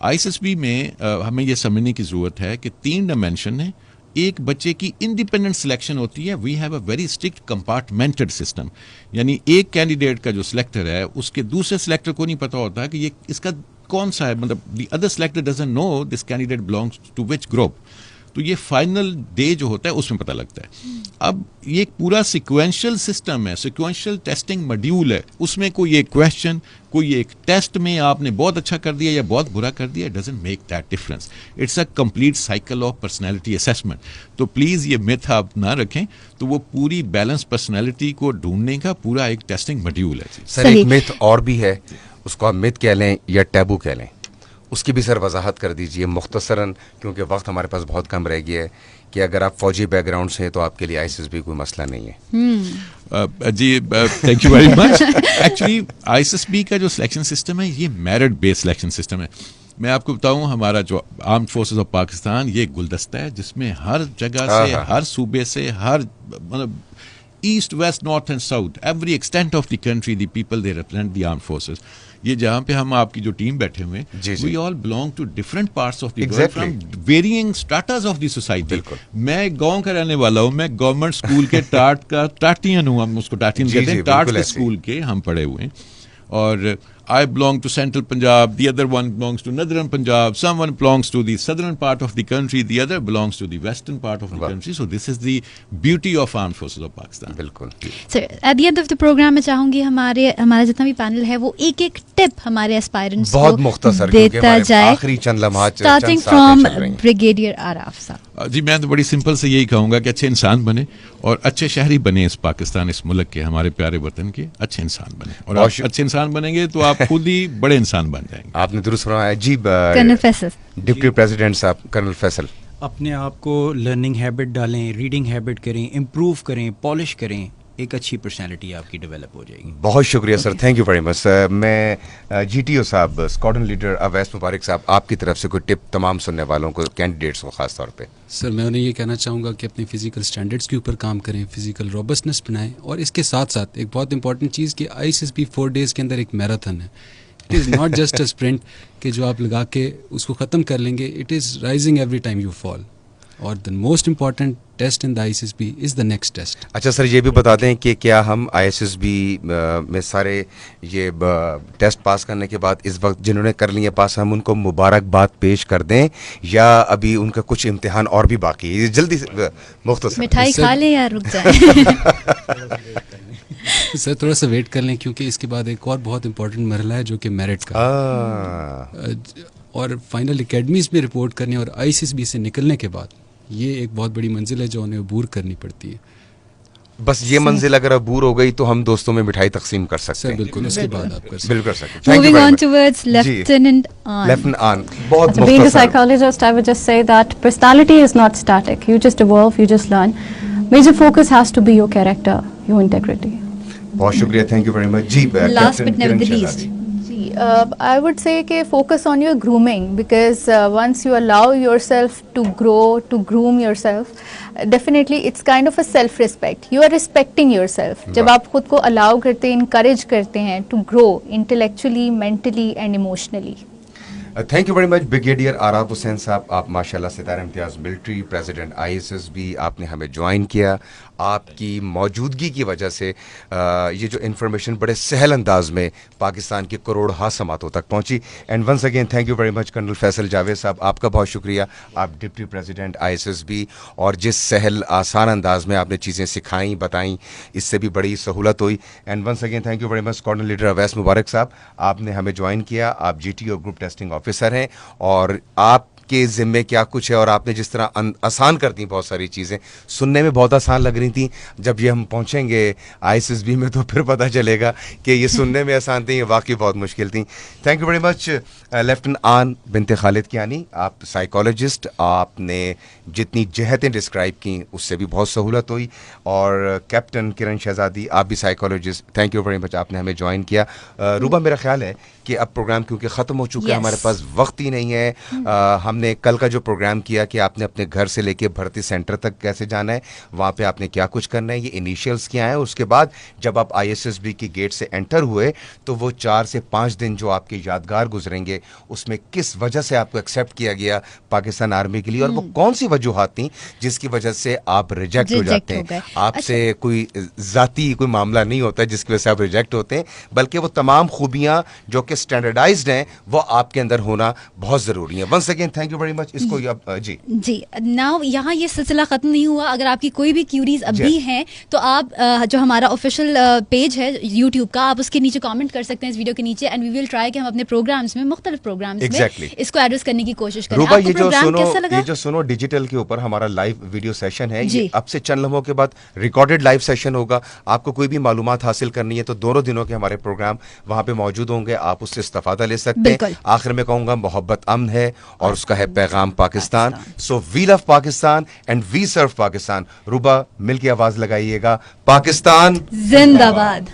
C: ISSB میں ہمیں یہ سمجھنے کی ضرورت ہے کہ 3 ڈائمینشن ہیں. ایک بچے کی انڈیپینڈنٹ سلیکشن ہوتی ہے. We have a very strict compartmented system, یعنی ایک کینڈیڈیٹ کا جو سلیکٹر ہے اس کے دوسرے سلیکٹر کو نہیں پتہ ہوتا کہ یہ اس کا کون سا ہے, مطلب the other selector doesn't know this candidate belongs to which group. تو یہ فائنل ڈے جو ہوتا ہے اس میں پتہ لگتا ہے. اب یہ ایک پورا سیکوینشل سسٹم ہے, سیکوینشل ٹیسٹنگ ماڈیول ہے. اس میں کوئی ایک کویشچن, کوئی ایک ٹیسٹ میں آپ نے بہت اچھا کر دیا یا بہت برا کر دیا, doesn't make that difference. It's a complete cycle of personality assessment. تو پلیز یہ میتھ آپ نہ رکھیں. تو وہ پوری بیلنس پرسنالٹی کو ڈھونڈنے کا پورا ایک ٹیسٹنگ ماڈیول ہے.
A: سر ایک میتھ اور بھی ہے, اس کو آپ میتھ کہہ لیں یا ٹیبو کہہ لیں, اس کی بھی سر وضاحت کر دیجئے مختصراً, کیونکہ وقت ہمارے پاس بہت کم رہ گیا ہے, کہ اگر آپ فوجی بیک گراؤنڈ سے ہیں تو آپ کے لیے ISSB کوئی مسئلہ نہیں ہے.
C: جی thank you very much. Actually ISSB کا جو سلیکشن سسٹم ہے یہ میرٹ بیس سلیکشن سسٹم ہے. میں آپ کو بتاؤں, ہمارا جو آرمڈ فورسز آف پاکستان یہ گلدستہ ہے جس میں ہر جگہ سے, ہر صوبے سے, ہر مطلب east west north and south, every extent of the country the people they represent the armed forces. یہ جہاں پہ ہم آپ کی جو ٹیم بیٹھے ہوئے ہیں, we all belong to different parts of the world from varying stratas of the society. میں گاؤں کا رہنے والا ہوں, میں گورنمنٹ اسکول کے ٹاٹین ہوں, ہم اس کو ٹاٹین کہتے ہیں, ٹاٹ کے اسکول کے ہم پڑھے ہوئے ہیں. اور I belong to central Punjab, the other one belongs to northern Punjab, someone belongs to the southern part of the country, the other belongs to the western part of the country. So this is the beauty of armed forces of Pakistan.
A: بالکل.
B: Sir, at the end of the program میں چاہوں گی ہمارا جتنا بھی panel ہے وہ ایک ایک ٹپ ہمارے اسپائرنٹس
A: بہت مختصر
B: دیتا جائے,
A: آخری چند لمحات
B: اسٹارٹنگ فرام بریگیڈیئر آراف صاحب.
C: جی میں تو بڑی سمپل سے یہی کہوں گا کہ اچھے انسان بنے اور اچھے شہری بنے, اس پاکستان, اس ملک کے, ہمارے پیارے وطن کے اچھے انسان بنے. اور آپ اچھے انسان بنیں گے تو آپ خود ہی بڑے انسان بن جائیں گے.
A: آپ نے درست فرمایا. جی
B: کرنل فیصل,
A: ڈپٹی پریزیڈنٹ صاحب, کرنل فیصل.
D: اپنے آپ کو لرننگ ہیبٹ ڈالیں, ریڈنگ ہیبٹ کریں, امپروو کریں, پالش کریں, ایک اچھی پرسنالٹی آپ کی ڈیولپ ہو جائے گی.
A: بہت شکریہ سر, تھینک یو ویری مچ. میں GTO صاحب, اسکواڈرن لیڈر اویس مبارک صاحب, آپ کی طرف سے کوئی ٹپ تمام سننے والوں کو, کینڈیڈیٹس کو خاص طور پہ.
G: سر میں انہیں یہ کہنا چاہوں گا کہ اپنے فزیکل اسٹینڈرڈس کے اوپر کام کریں, فزیکل روبسٹنس بنائیں, اور اس کے ساتھ ساتھ ایک بہت امپورٹنٹ چیز کہ ISSB 4 days کے اندر ایک میراتھن ہے. It is not just a sprint کہ جو آپ لگا کے اس کو ختم کر لیں گے. It is rising every time you fall, اور the most important test in the ISSB is the next test.
A: اچھا سر, یہ بھی بتا دیں کہ کیا ہم ISSB میں سارے یہ ٹیسٹ پاس کرنے کے بعد اس وقت جنہوں نے کر لیے پاس, ہم ان کو مبارکباد پیش کر دیں یا ابھی ان کا کچھ امتحان اور بھی باقی ہے؟ جلدی مختصر
B: مٹھائی کھا لیں یا رک جائیں.
G: سر تھوڑا سا ویٹ کر لیں, کیونکہ اس کے بعد ایک اور بہت امپورٹنٹ مرحلہ ہے جو کہ میرٹ کا, اور فائنل اکیڈمیز میں رپورٹ کرنے اور ISSB سے نکلنے کے بعد یہ ایک بہت بڑی منزل ہے جو انہیں عبور کرنی پڑتی ہے.
A: بس یہ منزل اگر عبور ہو گئی تو ہم دوستوں میں مٹھائی تقسیم کر سکتے
G: سر
A: ہیں.
G: بالکل اس کے بعد آپ کر
A: بالکل سکتے ہیں.
B: Moving on towards Lieutenant An.
A: Lieutenant Aan بہت
F: Being a
A: مختصر.
F: psychologist, I would just say that personality is not static. You just evolve, you just learn. Major focus has to be your character, your integrity.
A: بہت شکریہ, thank you very much. جی
B: Last but never the least.
E: I would say کہ focus on your grooming, because once you allow yourself to grow, to groom yourself, definitely it's kind of a self-respect. You are respecting yourself. جب آپ خود کو allow کرتے ہیں, encourage کرتے ہیں to grow intellectually, mentally and emotionally.
A: Thank you very much brigadier Arab Hussain sahab. آپ ماشاء اللہ ستارہ امتیاز ملٹری, پریزیڈنٹ ISS بھی, آپ نے ہمیں جوائن کیا. آپ کی موجودگی کی وجہ سے یہ جو انفارمیشن بڑے سہل انداز میں پاکستان کے کروڑہا سماعتوں تک پہنچی. And once again thank you very much colonel Faisal Javed صاحب, آپ کا بہت شکریہ. آپ ڈپٹی پریزیڈنٹ ISS بھی, اور جس سہل آسان انداز میں آپ نے چیزیں سکھائیں بتائیں, اس سے بھی بڑی سہولت ہوئی. And once again thank you very much cardinal leader Owais Mubarak sahab, آپ نے ہمیں جوائن کیا. آپ GT اور گروپ ٹیسٹنگ آفیسر ہیں, اور آپ کے ذمے کیا کچھ ہے, اور آپ نے جس طرح آسان کر دی بہت ساری چیزیں, سننے میں بہت آسان لگ رہی تھیں. جب یہ ہم پہنچیں گے ISSB میں تو پھر پتہ چلے گا کہ یہ سننے میں آسان تھیں, یہ واقعی بہت مشکل تھیں. Thank you very much lieutenant Aan بنت خالد کیانی, آپ سائیکالوجسٹ, آپ نے جتنی جہتیں ڈسکرائب کیں اس سے بھی بہت سہولت ہوئی. اور کیپٹن کرن شہزادی, آپ بھی سائیکالوجسٹ, تھینک یو ویری مچ, آپ نے ہمیں جوائن کیا. روبا, میرا خیال ہے کہ اب پروگرام کیونکہ ختم ہو چکا ہے, ہمارے پاس وقت ہی نہیں ہے. ہم نے کل کا جو پروگرام کیا کہ آپ نے اپنے گھر سے لے کے بھرتی سینٹر تک کیسے جانا ہے, وہاں پہ آپ نے کیا کچھ کرنا ہے, یہ انیشیلز کیا ہیں. اس کے بعد جب آپ ISSB کی گیٹ سے انٹر ہوئے تو وہ 4 سے 5 دن جو آپ کے یادگار گزریں گے, اس میں کس وجہ سے آپ کو ایکسیپٹ کیا گیا پاکستان آرمی کے لیے, اور وہ کون سی وجوہات تھیں جس کی وجہ سے آپ ریجیکٹ ہو جاتے ہیں. آپ سے کوئی ذاتی کوئی معاملہ نہیں ہوتا جس کی وجہ سے آپ ریجیکٹ ہوتے ہیں, بلکہ وہ تمام خوبیاں جو کہ اسٹینڈرڈائزڈ ہیں وہ آپ کے اندر ہونا بہت ضروری ہے. Once again thank you very much. اس کو جی
B: ناؤ یہاں یہ سلسلہ ختم نہیں ہوا. اگر آپ کی کوئی بھی کیوریز اب بھی ہیں تو آپ جو ہمارا آفیشیل پیج ہے YouTube کا, آپ اس کے نیچے کامنٹ کر سکتے ہیں اس ویڈیو کے نیچے, اینڈ وی ول ٹرائی کہ ہم اپنے پروگرامز میں, مختلف پروگرامز میں اس کو ایڈریس کرنے کی کوشش کریں.
A: روبا, یہ جو سنو ڈیجیٹل کے اوپر ہمارا لائیو ویڈیو سیشن ہے, یہ اب سے چند لمحوں کے بعد ریکارڈڈ لائیو سیشن ہوگا. آپ کو کوئی بھی معلومات حاصل کرنی ہے تو دونوں دنوں کے ہمارے پروگرام وہاں پہ موجود ہوں گے, آپ اس سے استفادہ لے سکتے ہیں. آخر میں کہوں گا محبت امن ہے اور اس کا ہے پیغام پاکستان. سو وی لو پاکستان اینڈ وی سرو پاکستان. روبا, مل کے آواز لگائیے گا, پاکستان
B: زندہ باد.